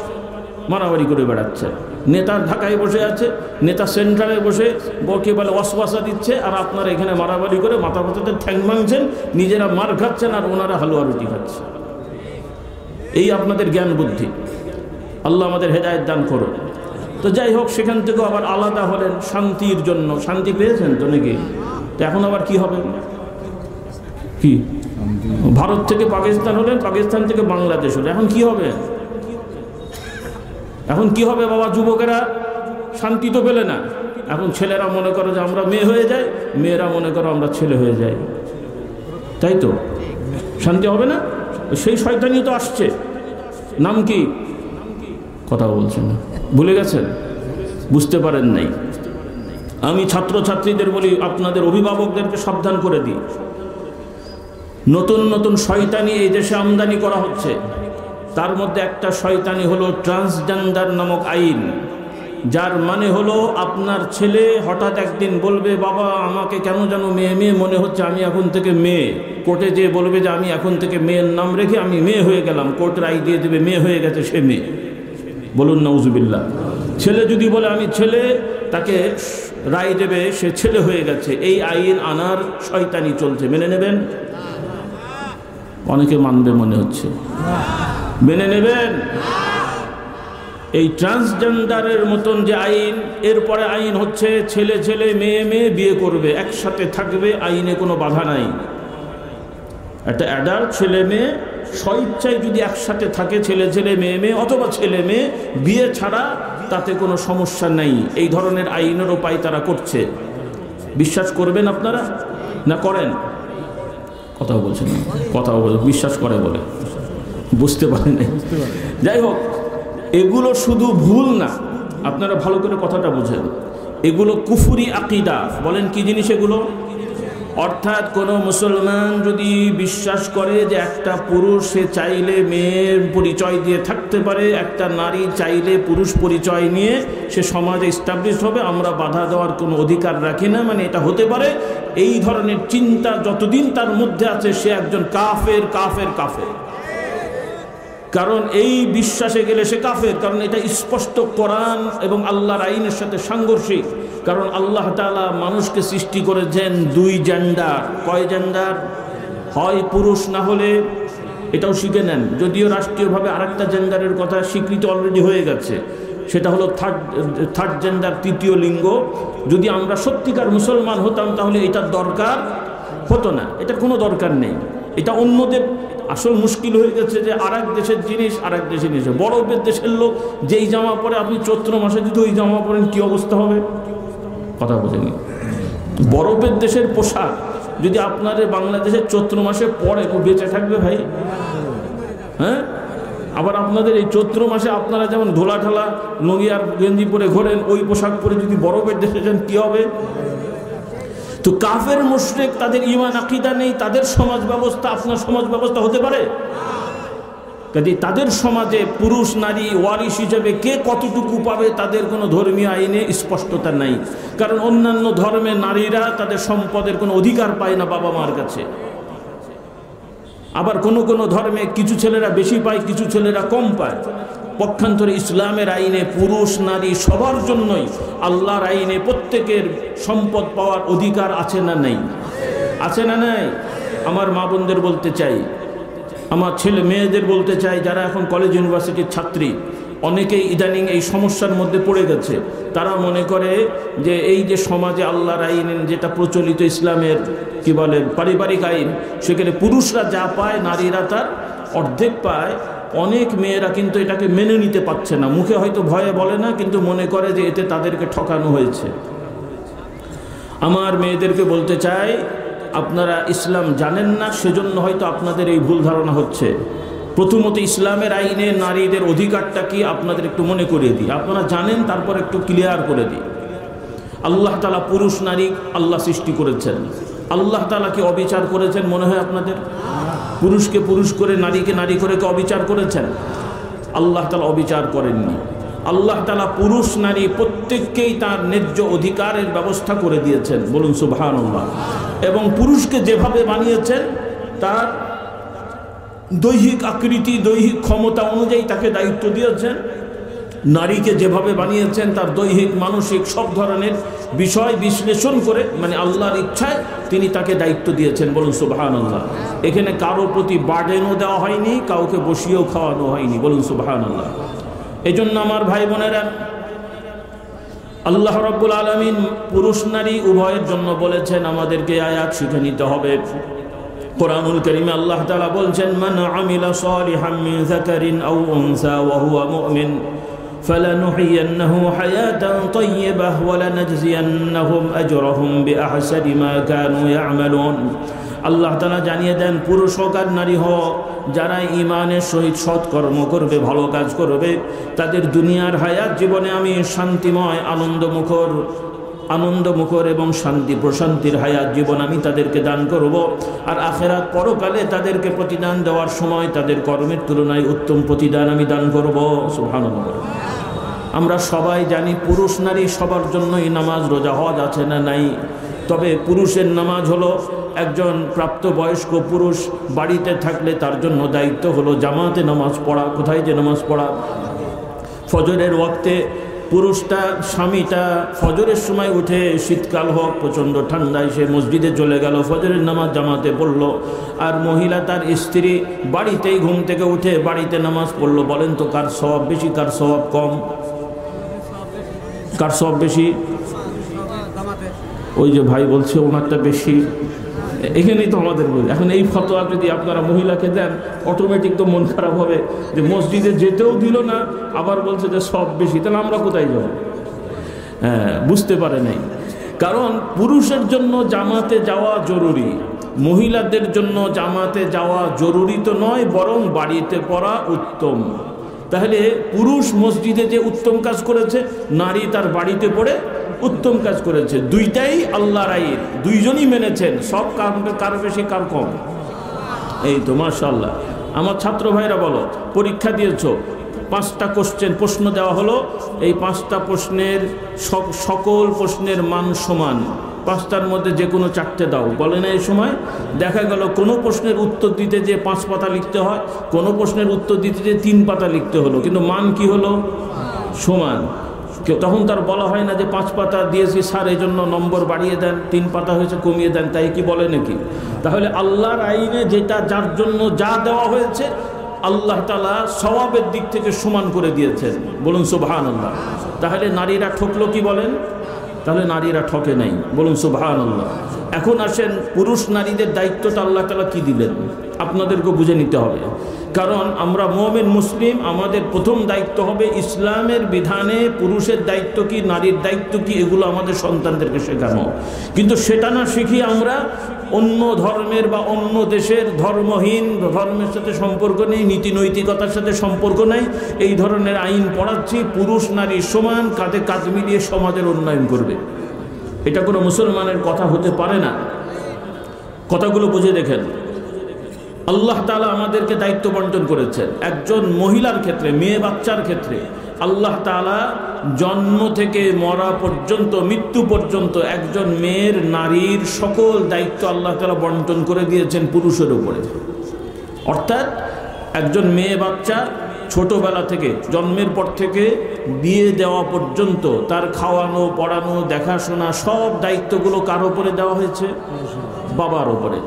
মারামারি করে বেড়াচ্ছে। নেতার ঢাকায় বসে আছে, নেতা সেন্ট্রালে বসে বকে বলে ওয়াসওয়াসা দিচ্ছে, আর আপনারা এখানে মারামারি করে মাথা ফাটাতে ঠ্যাং ভাঙছেন, নিজেরা মার খাচ্ছেন আর ওনারা হালুয়া রুটি খাচ্ছে। এই আপনাদের জ্ঞান বুদ্ধি। আল্লাহ আমাদের হেদায়েত দান করুন। তো যাই হোক, সেখান থেকেও আবার আলাদা হলেন শান্তির জন্য। শান্তি পেয়েছেন তো নাকি? তো এখন আবার কি হবে? কি ভারত থেকে পাকিস্তান হলেন, পাকিস্তান থেকে বাংলাদেশ হলেন, এখন কি হবে? এখন কি হবে বাবা? যুবকেরা শান্তি তো পেলে না। এখন ছেলেরা মনে করে যে আমরা মেয়ে হয়ে যাই, মেয়েরা মনে করো আমরা ছেলে হয়ে যাই। তাই তো, শান্তি হবে না? সেই শয়তানি তো আসছে। নাম কি? কথা বলছেন না, ভুলে গেছেন, বুঝতে পারেন নাই। আমি ছাত্রছাত্রীদের বলি, আপনাদের অভিভাবকদেরকে সাবধান করে দিই, নতুন নতুন শয়তানি এই দেশে আমদানি করা হচ্ছে। তার মধ্যে একটা শয়তানি হলো ট্রান্সজেন্ডার নামক আইন, যার মানে হলো আপনার ছেলে হঠাৎ একদিন বলবে বাবা আমাকে কেন যেন মেয়ে মেয়ে মনে হচ্ছে, আমি এখন থেকে মেয়ে। কোর্টে যেয়ে বলবে যে আমি এখন থেকে মেয়ের নাম রেখে আমি মেয়ে হয়ে গেলাম। কোর্ট রায় দিয়ে দেবে মেয়ে হয়ে গেছে, সে মেয়ে। বলুন নাউজুবিল্লাহ। ছেলে যদি বলে আমি ছেলে, তাকে রায় দেবে সে ছেলে হয়ে গেছে। এই আইন আনার শয়তানি চলছে। মেনে নেবেন? অনেকে মানবে মনে হচ্ছে। মেনে নেবেন? এই ট্রান্সজেন্ডারের মতন যে আইন, এরপরে আইন হচ্ছে ছেলে ছেলে মেয়ে মেয়ে বিয়ে করবে, একসাথে থাকবে, আইনে কোনো বাধা নাই। একটা অ্যাডাল্ট ছেলে মেয়ে স্বইচ্ছায় যদি একসাথে থাকে, ছেলে ছেলে মেয়ে মেয়ে অথবা ছেলে মেয়ে বিয়ে ছাড়া, তাতে কোনো সমস্যা নেই। এই ধরনের আইনের উপায় তারা করছে। বিশ্বাস করবেন আপনারা না করেন? কথাও বলছেন না, কথাও বলে বিশ্বাস করে বলে বুঝতে পারেন। যাই হোক, এগুলো শুধু ভুল না, আপনারা ভালো করে কথাটা বুঝেন। এগুলো কুফরি আকিদা। বলেন কি জিনিস এগুলো? অর্থাৎ কোনো মুসলমান যদি বিশ্বাস করে যে একটা পুরুষ সে চাইলে মেয়ের পরিচয় দিয়ে থাকতে পারে, একটা নারী চাইলে পুরুষ পরিচয় নিয়ে সে সমাজে এস্টাবলিশ হবে, আমরা বাধা দেওয়ার কোনো অধিকার রাখি না, মানে এটা হতে পারে, এই ধরনের চিন্তা যতদিন তার মধ্যে আছে সে একজন কাফের কাফের কাফের। কারণ এই বিশ্বাসে গেলে সে কাফের, কারণ এটা স্পষ্ট কোরআন এবং আল্লাহর আইনের সাথে সাংঘর্ষিক। কারণ আল্লাহ তাআলা মানুষকে সৃষ্টি করেছেন দুই জেন্ডার। কয় জেন্ডার? হয় পুরুষ, না হলে এটাও শিখে নেন, যদিও রাষ্ট্রীয়ভাবে আরেকটা জেন্ডারের কথা স্বীকৃতি অলরেডি হয়ে গেছে, সেটা হলো থার্ড জেন্ডার, তৃতীয় লিঙ্গ। যদি আমরা সত্যিকার মুসলমান হতাম তাহলে এটার দরকার হতো না, এটা কোনো দরকার নেই। এটা অন্যদের আসল মুশকিল হয়ে গেছে যে আরেক দেশের জিনিস আরেক দেশে নিয়েছে। বরফের দেশের লোক যেই জামা পরে, আপনি চৈত্র মাসে যদি ওই জামা পরেন কি অবস্থা হবে? কথা বোঝেনি? বরফের দেশের পোশাক যদি আপনাদের বাংলাদেশের চৈত্র মাসে পরে, বেঁচে থাকবে ভাই? হ্যাঁ, আবার আপনাদের এই চৈত্র মাসে আপনারা যেমন ঢোলা ঢালা লুঙ্গি আর গেঞ্জি পরে ঘোরেন, ওই পোশাক পরে যদি বরফের দেশে যান কি হবে? তো কাফের মুশরিক, তাদের ঈমান আকীদা নেই, তাদের সমাজ ব্যবস্থা আপনার সমাজ ব্যবস্থা হতে পারে? কাজে তাদের সমাজে পুরুষ নারী ওয়ারিশ হিসেবে কে কতটুকু পাবে তাদের কোনো ধর্মীয় আইনে স্পষ্টতা নাই। কারণ অন্যান্য ধর্মে নারীরা তাদের সম্পদের কোনো অধিকার পায় না বাবা মার কাছে। আবার কোনো কোনো ধর্মে কিছু ছেলেরা বেশি পায়, কিছু ছেলেরা কম পায়। পক্ষান্তরে ইসলামের আইনে পুরুষ নারী সবার জন্যই আল্লাহর আইনে প্রত্যেকের সম্পদ পাওয়ার অধিকার আছে না নেই? আছে না নাই? আমার মা বোনদের বলতে চাই, আমার ছেলে মেয়েদের বলতে চাই, যারা এখন কলেজ ইউনিভার্সিটির ছাত্রী, অনেকেই ইদানিং এই সমস্যার মধ্যে পড়ে গেছে। তারা মনে করে যে এই যে সমাজে আল্লাহর আইন যেটা প্রচলিত ইসলামের কি বলে পারিবারিক আইন, সেখানে পুরুষরা যা পায় নারীরা তার অর্ধেক পায়। অনেক মেয়েরা কিন্তু এটাকে মেনে নিতে পারছে না, মুখে হয়তো ভয়ে বলে না, কিন্তু মনে করে যে এতে তাদেরকে ঠকানো হয়েছে। আমার মেয়েদেরকে বলতে চাই, আপনারা ইসলাম জানেন না, সেজন্য হয়তো আপনাদের এই ভুল ধারণা হচ্ছে। প্রথমত ইসলামের আইনে নারীদের অধিকারটা কি আপনাদের একটু মনে করিয়ে দিই। আপনারা জানেন, তারপর একটু ক্লিয়ার করে দিই। আল্লাহ তাআলা পুরুষ নারী আল্লাহ সৃষ্টি করেছেন। আল্লাহ তাআলা কি অবিচার করেছেন মনে হয় আপনাদের? পুরুষকে পুরুষ করে নারীকে নারী করে কি অবিচার করেছেন? আল্লাহ তাআলা অবিচার করেননি। আল্লাহ তাআলা পুরুষ নারী প্রত্যেককেই তার ন্যায্য অধিকারের ব্যবস্থা করে দিয়েছেন, বলুন সুবহানাল্লাহ। এবং পুরুষকে যেভাবে বানিয়েছেন তার দৈহিক আকৃতি, দৈহিক ক্ষমতা অনুযায়ী তাকে দায়িত্ব দিয়েছেন। নারীকে যেভাবে বানিয়েছেন তার দৈহিক মানসিক সব ধরনের বিষয় বিশ্লেষণ করে, মানে আল্লাহর ইচ্ছায় তিনি তাকে দায়িত্ব দিয়েছেন, বলুন সুবহানাল্লাহ। এখানে কারো প্রতি বার্ডেনও দেওয়া হয়নি, কাউকে বসিয়েও খাওয়ানো হয়নি, বলুন সুবহানাল্লাহ। এই জন্য আমার ভাই বোনেরা, আল্লাহ রাব্বুল আলামিন পুরুষ নারী উভয়ের জন্য বলেছেন আমাদেরকে আয়াত শিখে নিতে হবে। কোরআনুল কারীমে আল্লাহ তাআলা বলছেন, মান আমিলা সালিহাম মিন যাকারিন আও উনসা ওয়া হুয়া মুমিন ফালানুহইয়ান্নাহু হায়াতান তাইয়্যিবাহ ওয়া লানাজজিয়ান্নাহুম আজরাহুম বিআহসানি মা কানু ইয়ামালুন। আল্লাহ তাআলা জানিয়ে দেন, পুরুষ হোক আর নারী হোক, যারা ঈমানের সহিত সৎকর্ম করবে, ভালো কাজ করবে, তাদের দুনিয়ার হায়াত জীবনে আমি শান্তিময় আনন্দমুখর এবং শান্তি প্রশান্তির হায়াত জীবন আমি তাদেরকে দান করব। আর আখেরাত পরকালে তাদেরকে প্রতিদান দেওয়ার সময় তাদের কর্মের তুলনায় উত্তম প্রতিদান আমি দান করব। সুবহানাল্লাহ। আমরা সবাই জানি পুরুষ নারী সবার জন্যই নামাজ রোজা হজ আছে না নাই? তবে পুরুষের নামাজ হলো, একজন প্রাপ্তবয়স্ক পুরুষ বাড়িতে থাকলে তার জন্য দায়িত্ব হলো জামাতে নামাজ পড়া। কোথায় যে নামাজ পড়া? ফজরের ওয়াক্তে পুরুষটা স্বামীটা ফজরের সময় উঠে, শীতকাল হোক প্রচণ্ড ঠান্ডায় সে মসজিদে চলে গেল, ফজরের নামাজ জামাতে পড়ল, আর মহিলা তার স্ত্রী বাড়িতেই ঘুম থেকে উঠে বাড়িতে নামাজ পড়লো। বলেন তো কার সওয়াব বেশি, কার সওয়াব কম? কার সওয়াব বেশি? ওই যে ভাই বলছে ওনারটা বেশি। এখানেই তো আমাদের বলি। এখন এই ফতোয়া যদি আপনারা মহিলাকে দেন, অটোমেটিক তো মন খারাপ হবে যে মসজিদে যেতেও দিল না, আবার বলছে যে সব বেশি, তাহলে আমরা কোথায় যাব? হ্যাঁ, বুঝতে পারে নাই। কারণ পুরুষের জন্য জামাতে যাওয়া জরুরি, মহিলাদের জন্য জামাতে যাওয়া জরুরি তো নয়, বরং বাড়িতে পড়া উত্তম। তাহলে পুরুষ মসজিদে যে উত্তম কাজ করেছে, নারী তার বাড়িতে পড়ে উত্তম কাজ করেছে। দুইটাই আল্লাহর আইন, দুইজনই মেনেছেন। সব কার বেশি কার কম? এই তো মাশাআল্লাহ। আমার ছাত্র ভাইরা বলো, পরীক্ষা দিয়েছো, 5টা প্রশ্ন দেওয়া হলো, এই 5টা প্রশ্নের সকল প্রশ্নের মান সমান, 5টার মধ্যে যে কোনো 4টে দাও। বলে না এই সময় দেখা গেল কোনো প্রশ্নের উত্তর দিতে যে 5 পাতা লিখতে হয়, কোনো প্রশ্নের উত্তর দিতে যে 3 পাতা লিখতে হলো, কিন্তু মান কি হলো? সমান। তখন তার বলা হয় না যে 5 পাতা দিয়েছি স্যার এই জন্য নম্বর বাড়িয়ে দেন, 3 পাতা হয়েছে কমিয়ে দেন, তাই কি বলে নাকি? তাহলে আল্লাহর আইনে যেটা যার জন্য যা দেওয়া হয়েছে, আল্লাহ তাআলা সওয়াবের দিক থেকে সমান করে দিয়েছেন। বলুন সুবহানাল্লাহ। তাহলে নারীরা ঠকলো কি বলেন? তাহলে নারীরা ঠকে নাই, বলুন সুবহানাল্লাহ। এখন আসেন, পুরুষ নারীদের দায়িত্বটা আল্লাহ তাআলা কি দিলেন আপনাদেরকে বুঝে নিতে হবে। কারণ আমরা মুমিন মুসলিম, আমাদের প্রথম দায়িত্ব হবে ইসলামের বিধানে পুরুষের দায়িত্ব কি, নারীর দায়িত্ব কি, এগুলো আমাদের সন্তানদেরকে শেখানো। কিন্তু সেটা না শিখিয়ে আমরা অন্য ধর্মের বা অন্য দেশের ধর্মহীন, ধর্মের সাথে সম্পর্ক নেই, নীতি নৈতিকতার সাথে সম্পর্ক নেই, এই ধরনের আইন পড়াচ্ছি। পুরুষ নারী সমান, কাঁধে কাঁধ মিলিয়ে সমাজের উন্নয়ন করবে, এটা কোনো মুসলমানের কথা হতে পারে না। কথাগুলো বুঝে দেখেন। আল্লাহ তাআলা আমাদেরকে দায়িত্ব বন্টন করেছেন। একজন মহিলার ক্ষেত্রে, মেয়ে বাচ্চার ক্ষেত্রে আল্লাহ তাআলা জন্ম থেকে মরা পর্যন্ত, মৃত্যু পর্যন্ত একজন মেয়ের, নারীর সকল দায়িত্ব আল্লাহ তাআলা বন্টন করে দিয়েছেন পুরুষের উপরে। অর্থাৎ একজন মেয়ে বাচ্চা ছোটবেলা থেকে, জন্মের পর থেকে বিয়ে দেওয়া পর্যন্ত তার খাওয়ানো, পড়ানো, দেখাশোনা সব দায়িত্বগুলো কার উপরে দেওয়া হয়েছে? বাবার উপরে।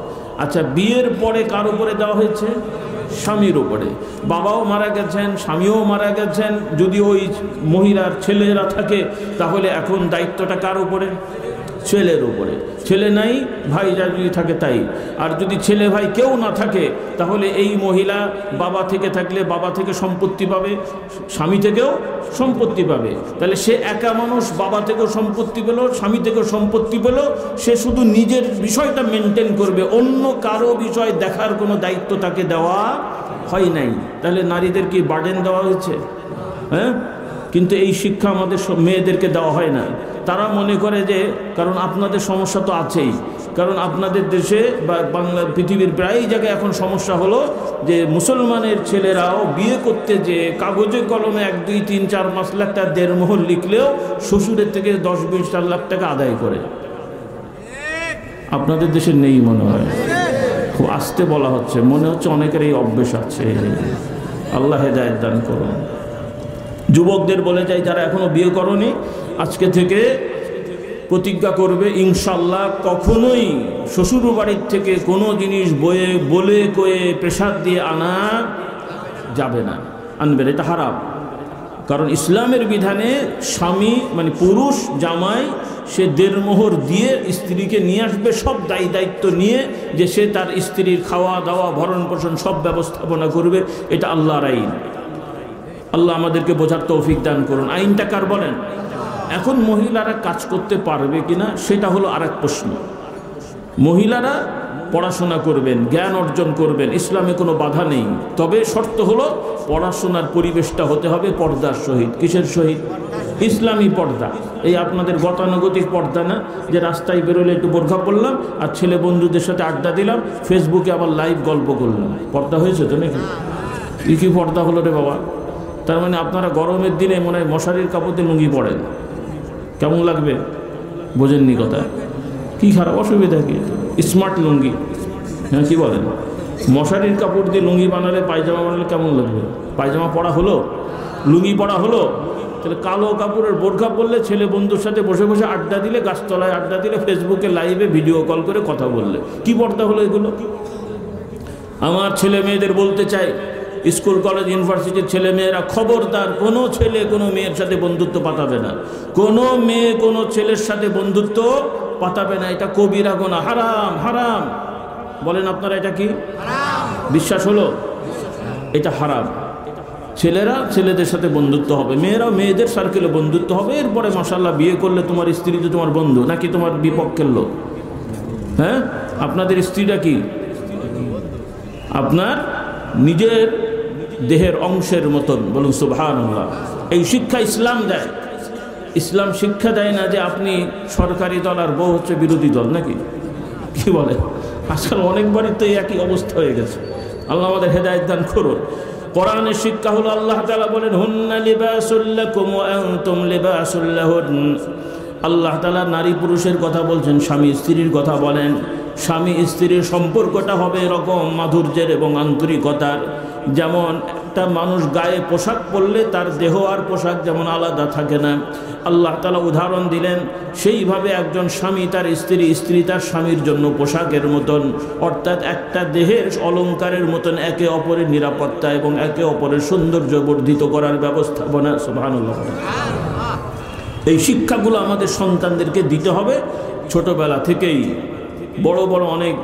আচ্ছা, বিয়ের পরে কার উপরে দেওয়া হয়েছে? স্বামীর উপরে। বাবাও মারা গেছেন, স্বামীও মারা গেছেন, যদি ওই মহিলার ছেলেরা থাকে তাহলে এখন দায়িত্বটা কার উপরে? ছেলের উপরে। ছেলে নাই, ভাই যা যদি থাকে তাই। আর যদি ছেলে ভাই কেউ না থাকে তাহলে এই মহিলা বাবা থেকে থাকলে বাবা থেকে সম্পত্তি পাবে, স্বামী থেকেও সম্পত্তি পাবে। তাহলে সে একা মানুষ, বাবা থেকেও সম্পত্তি পেল, স্বামী থেকেও সম্পত্তি পেল, সে শুধু নিজের বিষয়টা মেনটেন করবে, অন্য কারো বিষয় দেখার কোনো দায়িত্ব তাকে দেওয়া হয় নাই। তাহলে নারীদের কি বার্ডেন দেওয়া হয়েছে? হ্যাঁ, কিন্তু এই শিক্ষা আমাদের মেয়েদেরকে দেওয়া হয় না। তারা মনে করে যে, কারণ আপনাদের সমস্যা তো আছেই, কারণ আপনাদের দেশে বা বাংলা পৃথিবীর প্রায় জায়গায় এখন সমস্যা হলো যে মুসলমানের ছেলেরাও বিয়ে করতে যে কাগজে কলমে 1, 2, 3, 4, 5 লাখ টাকা দেড়মোহর লিখলেও শ্বশুরের থেকে 10-20 লাখ টাকা আদায় করে। আপনাদের দেশে নেই মনে হয়, খুব আস্তে বলা হচ্ছে, মনে হচ্ছে অনেকের এই অভ্যেস আছে। আল্লাহ হেদায়েত দান করুন। যুবকদের বলে যাই, যারা এখনো বিয়ে করনি, আজকে থেকে প্রতিজ্ঞা করবে ইনশাআল্লাহ কখনোই শ্বশুর বাড়ির থেকে কোনো জিনিস বলে কয়ে প্রেসার দিয়ে আনা যাবে না, আনবে না, এটা হারাম। কারণ ইসলামের বিধানে স্বামী মানে পুরুষ জামাই সে দেড়মোহর দিয়ে স্ত্রীকে নিয়ে আসবে, সব দায়িত্ব নিয়ে, যে সে তার স্ত্রীর খাওয়া দাওয়া ভরণ পোষণ সব ব্যবস্থাপনা করবে। এটা আল্লাহর আইন। আল্লাহ আমাদেরকে বোঝার তৌফিক দান করুন। আইনটা কার বলেন? এখন মহিলারা কাজ করতে পারবে কিনা সেটা হলো আরেক প্রশ্ন। মহিলারা পড়াশোনা করবেন, জ্ঞান অর্জন করবেন, ইসলামে কোনো বাধা নেই। তবে শর্ত হলো পড়াশোনার পরিবেশটা হতে হবে পর্দার সহিত। কিসের সহিত? ইসলামী পর্দা। এই আপনাদের গতানুগতিক পর্দা না, যে রাস্তায় বেরোলে একটু বোরখা পরলাম আর ছেলে বন্ধুদের সাথে আড্ডা দিলাম, ফেসবুকে আবার লাইভ গল্প করলাম। পর্দা হয়েছে তো নাকি? কি পর্দা হলো রে বাবা? তার মানে আপনারা গরমের দিনে মনে হয় মশারির কাপড়ে লুঙ্গি পড়েন, কেমন লাগবে? বোঝেননি কথা? কি খারাপ, অসুবিধা কি? স্মার্ট লুঙ্গি, হ্যাঁ কি বলেন? মশারির কাপড় দিয়ে লুঙ্গি বানালে, পায়জামা বানালে কেমন লাগবে? পায়জামা পরা হলো, লুঙ্গি পরা হলো, তাহলে কালো কাপড়ের বোরখা পরলে ছেলে বন্ধুর সাথে বসে বসে আড্ডা দিলে, গাছতলায় আড্ডা দিলে, ফেসবুকে লাইভে ভিডিও কল করে কথা বললে, কি পর্দা হলো এগুলো? আমার ছেলে মেয়েদের বলতে চাই, স্কুল কলেজ ইউনিভার্সিটির ছেলে মেয়েরা খবরদার কোনো ছেলে কোনো মেয়ের সাথে বন্ধুত্ব পাতাবে না, কোনো মেয়ে কোনো ছেলের সাথে বন্ধুত্ব পাতাবে না। এটা কবিরা গুনাহ, হারাম হারাম। বলেন আপনারা এটা কি বিশ্বাস হলো? এটা হারাম। ছেলেরা ছেলেদের সাথে বন্ধুত্ব হবে, মেয়েরা মেয়েদের সার্কেলে বন্ধুত্ব হবে। এরপরে মাশাআল্লাহ বিয়ে করলে তোমার স্ত্রী তো তোমার বন্ধু নাকি তোমার বিপক্ষের লোক? হ্যাঁ, আপনাদের স্ত্রীটা কি আপনার নিজের দেহের অংশের মতন। বলুন সুবহানাল্লাহ। এই শিক্ষা ইসলাম দেয়। ইসলাম শিক্ষা দেয় না যে আপনি সরকারি দল আর বউ হচ্ছে বিরোধী দল, নাকি কি বলে? আজকাল অনেকবারই তো একই অবস্থা হয়ে গেছে। আল্লাহ আমাদের হেদায়েত দান করুন। কোরআনের শিক্ষা হলো আল্লাহ তাআলা বলেন হুন্না লিবাসুল লাকুম ওয়া আনতুম লিবাসুল লাহুন। আল্লাহ তাআলা নারী পুরুষের কথা বলছেন, স্বামী স্ত্রীর কথা বলেন। স্বামী স্ত্রীর সম্পর্কটা হবে এরকম মাধুর্যের এবং আন্তরিকতার। যেমন একটা মানুষ গায়ে পোশাক পরলে তার দেহ আর পোশাক যেমন আলাদা থাকে না, আল্লাহ তাআলা উদাহরণ দিলেন সেইভাবে একজন স্বামী তার স্ত্রী, স্ত্রী তার স্বামীর জন্য পোশাকের মতন, অর্থাৎ একটা দেহের অলংকারের মতন একে অপরের নিরাপত্তা এবং একে অপরের সৌন্দর্য বর্ধিত করার ব্যবস্থাপনা। সুবহানাল্লাহ। এই শিক্ষাগুলো আমাদের সন্তানদেরকে দিতে হবে ছোটবেলা থেকেই। বড় বড় অনেক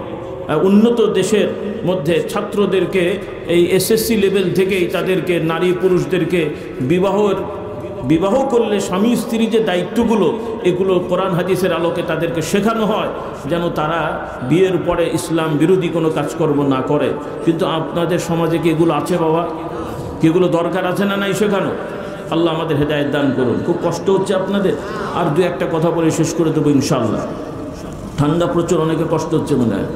উন্নত দেশের মধ্যে ছাত্রদেরকে এই এসএসসি লেভেল থেকেই তাদেরকে, নারী পুরুষদেরকে বিবাহ করলে স্বামী স্ত্রী যে দায়িত্বগুলো, এগুলো কোরআন হাদিসের আলোকে তাদেরকে শেখানো হয়, যেন তারা বিয়ের পরে ইসলাম বিরোধী কোনো কাজকর্ম না করে। কিন্তু আপনাদের সমাজে কি এগুলো আছে বাবা? কি এগুলো দরকার আছে না নাই শেখানো? আল্লাহ আমাদের হেদায়েত দান করুন। খুব কষ্ট হচ্ছে আপনাদের। আর দু একটা কথা বলে শেষ করে দেবো ইনশাআল্লাহ। ঠান্ডা প্রচুর, অনেকের কষ্ট হচ্ছে মনে হয়।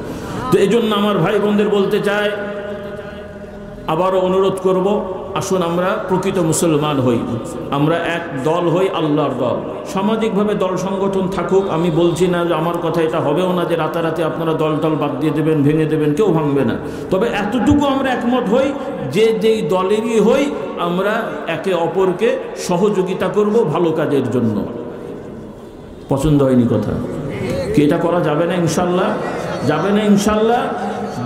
তো এই জন্য আমার ভাই বোনদের বলতে চাই, আবারও অনুরোধ করব, আসুন আমরা প্রকৃত মুসলমান হই, আমরা এক দল হই, আল্লাহর দল। সামাজিকভাবে দল সংগঠন থাকুক, আমি বলছি না যে আমার কথা এটা হবেও না যে রাতারাতি আপনারা দল বাদ দিয়ে দেবেন, ভেঙে দেবেন, কেউ ভাঙবে না। তবে এতটুকু আমরা একমত হই যে যেই দলেরই হই আমরা একে অপরকে সহযোগিতা করব ভালো কাজের জন্য। পছন্দ হয়নি কথা কি? এটা করা যাবে না ইনশাল্লাহ? যাবে না ইনশাল্লাহ?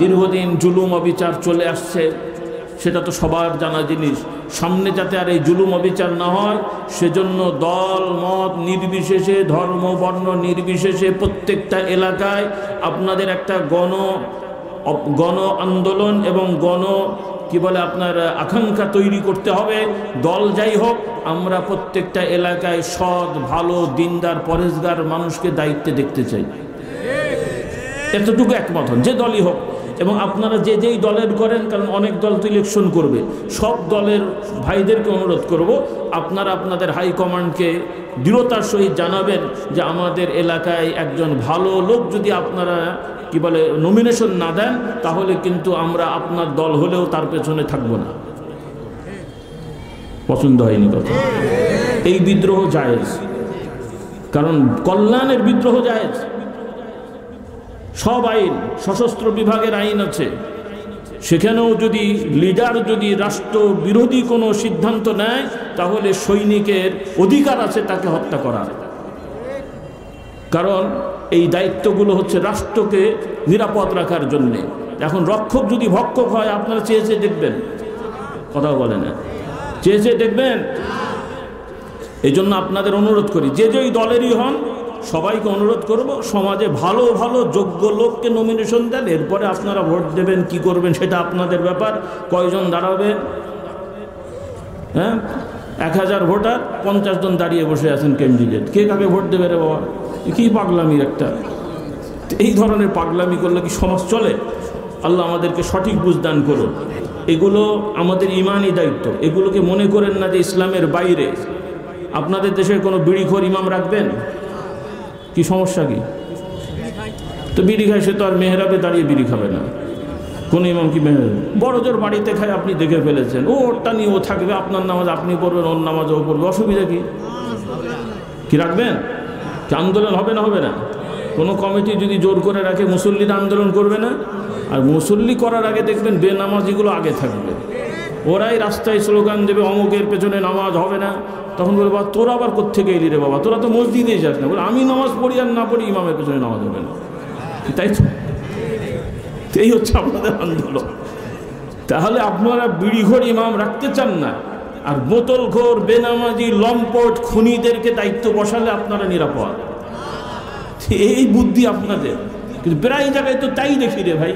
দীর্ঘদিন জুলুম অবিচার চলে আসছে, সেটা তো সবার জানা জিনিস। সামনে যাতে আর এই জুলুম অবিচার না হয় সেজন্য দল মত নির্বিশেষে, ধর্ম বর্ণ নির্বিশেষে প্রত্যেকটা এলাকায় আপনাদের একটা গণ আন্দোলন এবং কি বলে আপনার আকাঙ্ক্ষা তৈরি করতে হবে। দল যাই হোক, আমরা প্রত্যেকটা এলাকায় সৎ, ভালো, দিনদার, পরেশগার মানুষকে দায়িত্বে দেখতে চাই। এতটুকু একমত হন, যে দলই হোক। এবং আপনারা যেই দলের করেন, কারণ অনেক দল তো ইলেকশন করবে, সব দলের ভাইদেরকে অনুরোধ করব, আপনারা আপনাদের হাইকমান্ডকে দৃঢ়তার সহিত জানাবেন যে আমাদের এলাকায় একজন ভালো লোক যদি আপনারা কি বলে নমিনেশন না দেন, তাহলে কিন্তু আমরা আপনার দল হলেও তার পেছনে থাকব না। পছন্দ হয়নি কথা? এই বিদ্রোহ জায়েজ, কারণ কল্যাণের বিদ্রোহ জায়েজ। সব আইন, সশস্ত্র বিভাগের আইন আছে, সেখানেও যদি লিডার যদি রাষ্ট্র বিরোধী কোনো সিদ্ধান্ত নেয়, তাহলে সৈনিকের অধিকার আছে তাকে হত্যা করার। কারণ এই দায়িত্বগুলো হচ্ছে রাষ্ট্রকে নিরাপদ রাখার জন্যে। এখন রক্ষক যদি ভক্ষক হয়, আপনারা চেয়ে দেখবেন? কথা বলে না, চেয়ে দেখবেন? এই জন্য আপনাদের অনুরোধ করি, যেই দলেরই হন, সবাইকে অনুরোধ করব সমাজে ভালো ভালো যোগ্য লোককে নমিনেশন দেন। এরপরে আপনারা ভোট দেবেন, কি করবেন সেটা আপনাদের ব্যাপার। কয়জন দাঁড়াবেন? হ্যাঁ, 1000 ভোটার, 50 জন দাঁড়িয়ে বসে আছেন ক্যান্ডিডেট, কে কাকে ভোট দেবে রে বাবা? কি পাগলামির একটা! এই ধরনের পাগলামি করলে কি সমাজ চলে? আল্লাহ আমাদেরকে সঠিক বুঝদান করুন। এগুলো আমাদের ইমানি দায়িত্ব। এগুলোকে মনে করেন না যে ইসলামের বাইরে। আপনাদের দেশের কোনো বিড়িখোর ইমাম রাখবেন? কি সমস্যা কি? তো বিড়ি খায়, সে তো আর মেহরাবে দাঁড়িয়ে বিড়ি খাবে না। কোন ইমাম কি মেহরাবে? বড় জোর বাড়িতে খায়, আপনি দেখে ফেলেছেন, ওরটা নিয়ে ও থাকবে, আপনার নামাজ আপনি পড়বেন, ওর নামাজ ও পড়বে, অসুবিধা কি রাখবেন? কি আন্দোলন হবে না? হবে না? কোনো কমিটি যদি জোর করে রাখে, মুসল্লিরা আন্দোলন করবে না? আর মুসল্লি করার আগে দেখবেন বেনামাজিগুলো আগে থাকবে, ওরাই রাস্তায় স্লোগান দেবে অমুকের পেছনে নামাজ হবে না, তখন বলে বাবা তোরা আবার কোত্থেকে এলি রে বাবা, তোরা তো মসজিদেই যাস না। বলে আমি নামাজ পড়ি আর না পড়ি ইমামের পেছনে নামাজ হবে না। তাই তো, এই হচ্ছে আপনাদের আন্দোলন। তাহলে আপনারা বিড়িঘর ইমাম রাখতে চান না, আর বোতলঘর, বেনামাজি, লম্পট, খুনিদেরকে দায়িত্ব বসালে আপনারা নিরাপদ। এই বুদ্ধি আপনাদের, কিন্তু প্রায় জায়গায় তো তাই দেখি রে ভাই।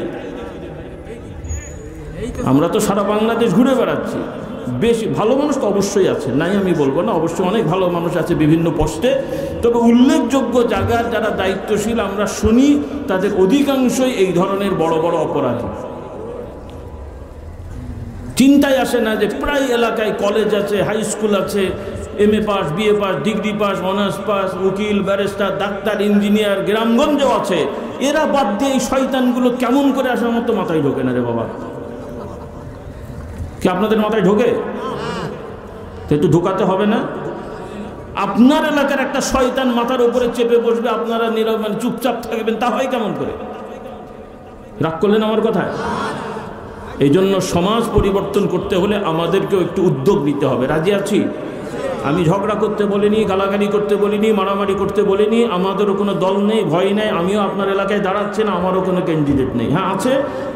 আমরা তো সারা বাংলাদেশ ঘুরে বেড়াচ্ছি, বেশি ভালো মানুষ তো অবশ্যই আছে, নাই আমি বলবো না, অবশ্যই অনেক ভালো মানুষ আছে বিভিন্ন পোস্টে। তবে উল্লেখযোগ্য জায়গার যারা দায়িত্বশীল আমরা শুনি, তাদের অধিকাংশই এই ধরনের বড় বড় অপরাধী। চিন্তায় আসে না যে প্রায় এলাকায় কলেজ আছে, হাই স্কুল আছে, MA pass, BA pass, degree pass, honours pass, উকিল, ব্যারিস্টার, ডাক্তার, ইঞ্জিনিয়ার গ্রামগঞ্জেও আছে। এরা বাদ দিয়ে এই শয়তানগুলো কেমন করে আসার মতো মাথায় ঢোকে না রে বাবা? কি আপনাদের মাথায় ঢোকে? তো একটু ঢোকাতে হবে না? আপনার এলাকার একটা শয়তান মাথার উপরে চেপে বসবে, আপনারা নীরব চুপচাপ থাকবেন, তা হয় কেমন করে? রাগ করলেন আমার কথায়? এই জন্য সমাজ পরিবর্তন করতে হলে আমাদেরকেও একটু উদ্যোগ নিতে হবে। রাজি আছি? আমি ঝগড়া করতে বলিনি, গালাগালি করতে বলিনি, মারামারি করতে বলিনি। আমাদেরও কোনো দল নেই, ভয় নেই। আমিও আপনার এলাকায় দাঁড়াচ্ছি না, আমারও কোনো ক্যান্ডিডেট নেই। হ্যাঁ আছে,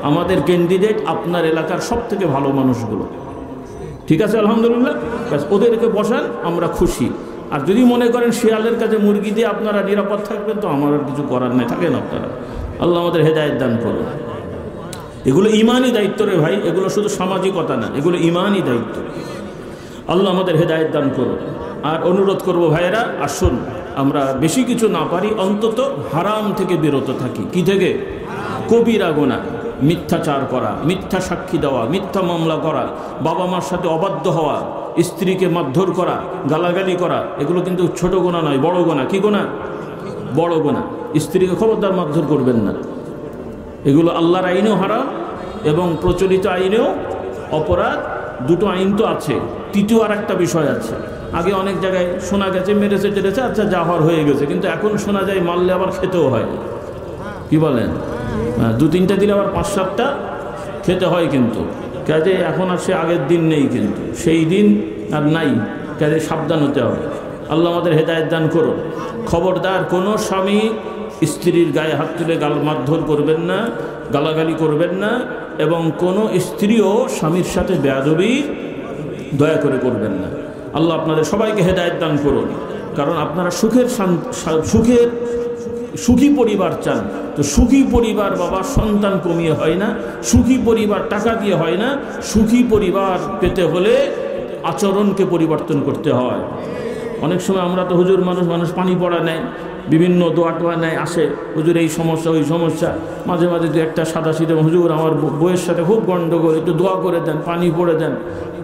আমাদের ক্যান্ডিডেট আপনার এলাকার সব থেকে ভালো মানুষগুলো। ঠিক আছে, আলহামদুলিল্লাহ। ওদেরকে বসান, আমরা খুশি। আর যদি মনে করেন শিয়ালের কাছে মুরগি দিয়ে আপনারা নিরাপদ থাকবেন, তো আমার আর কিছু করার নেই, থাকেন আপনারা। আল্লাহ আমাদের হেদায়েত দান করুন। এগুলো ইমানই দায়িত্ব রে ভাই, এগুলো শুধু সামাজিকতা না, এগুলো ইমানই দায়িত্ব। আল্লাহ আমাদের হেদায়েত দান করুন। আর অনুরোধ করব ভাইয়েরা, আসুন আমরা বেশি কিছু না পারি, অন্তত হারাম থেকে বিরত থাকি। কি থেকে? কবিরা গুনাহ, মিথ্যাচার করা, মিথ্যা সাক্ষী দেওয়া, মিথ্যা মামলা করা, বাবা মার সাথে অবাধ্য হওয়া, স্ত্রীকে মারধর করা, গালাগালি করা, এগুলো কিন্তু ছোট গুনাহ নয়, বড় গুনাহ। কি গুনাহ? বড় গুনাহ। স্ত্রীকে খবরদার মারধর করবেন না। এগুলো আল্লাহর আইনেও হারাম এবং প্রচলিত আইনেও অপরাধ। দুটো আইন তো আছে, তৃতীয় আর একটা বিষয় আছে। আগে অনেক জায়গায় শোনা গেছে মেরেছে টেরেছে, আচ্ছা যা হওয়ার হয়ে গেছে, কিন্তু এখন শোনা যায় মারলে আবার খেতেও হয়। কি বলেন? দু তিনটা দিলে আবার 5-7টা খেতে হয়। কিন্তু কাজে এখন আর সে আগের দিন নেই, কিন্তু সেই দিন আর নাই। কাজে সাবধান হতে হবে। আল্লাহ আমাদের হেদায়েত দান করুন। খবরদার কোনো স্বামী স্ত্রীর গায়ে হাত তুলে মারধর করবেন না, গালাগালি করবেন না, এবং কোনো স্ত্রীও স্বামীর সাথে বেয়াদবি দয়া করে করবেন না। আল্লাহ আপনাদের সবাইকে হেদায়েত দান করুন। কারণ আপনারা সুখী পরিবার চান। তো সুখী পরিবার বাবা সন্তান কমিয়ে হয় না, সুখী পরিবার টাকা দিয়ে হয় না। সুখী পরিবার পেতে হলে আচরণকে পরিবর্তন করতে হয়। অনেক সময় আমরা তো হুজুর মানুষ পানি পড়া নেয়, বিভিন্ন দোয়া টোয়া নেয়, আসে হুজুর এই সমস্যা ওই সমস্যা। মাঝে মাঝে দু একটা সাদা সিধে, হুজুর আমার বইয়ের সাথে খুব গণ্ডগোল, একটু দোয়া করে দেন, পানি পড়ে দেন।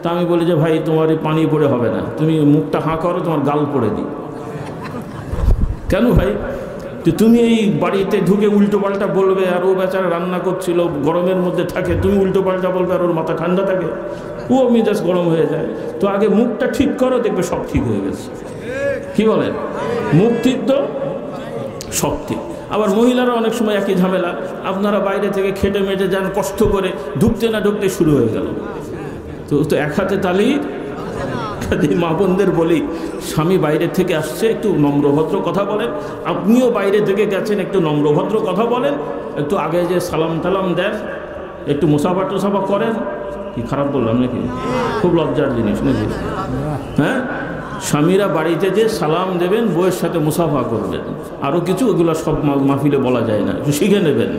তা আমি বলি যে ভাই তোমার এই পানি পড়ে হবে না, তুমি মুখটা হাঁ করো, তোমার গাল পড়ে দিই। কেন ভাই? তো তুমি এই বাড়িতে ঢুকে উল্টো পাল্টা বলবে, আর ও বেচারা রান্না করছিল, গরমের মধ্যে থাকে, তুমি উল্টো পাল্টা বলবে, আর ওর মাথা ঠান্ডা থাকে, ও মেজাজ গরম হয়ে যায়। তো আগে মুখটা ঠিক করো, দেখবে সব ঠিক হয়ে গেছে। কি বলেন? মুখ ঠিক তো সব ঠিক। আবার মহিলারা অনেক সময় একই ঝামেলা। আপনারা বাইরে থেকে খেটে মেটে যান, কষ্ট করে, ঢুকতে না ঢুকতে শুরু হয়ে গেল। তো এক হাতে তালি। মা বোনদের বলি, স্বামী বাইরে থেকে আসছে, একটু নম্রভদ্র কথা বলেন। আপনিও বাইরে থেকে গেছেন, একটু নম্রভদ্র কথা বলেন। একটু আগে যে সালাম টালাম দেন, একটু মুসাফা টুসাফা করেন। কি খারাপ বললাম নাকি? খুব লজ্জার জিনিস নাকি? হ্যাঁ, স্বামীরা বাড়িতে যে সালাম দেবেন, বউয়ের সাথে মুসাফা করবেন, আরও কিছু, ওগুলো সব মাহফিলে বলা যায় না, একটু শিখে নেবেন।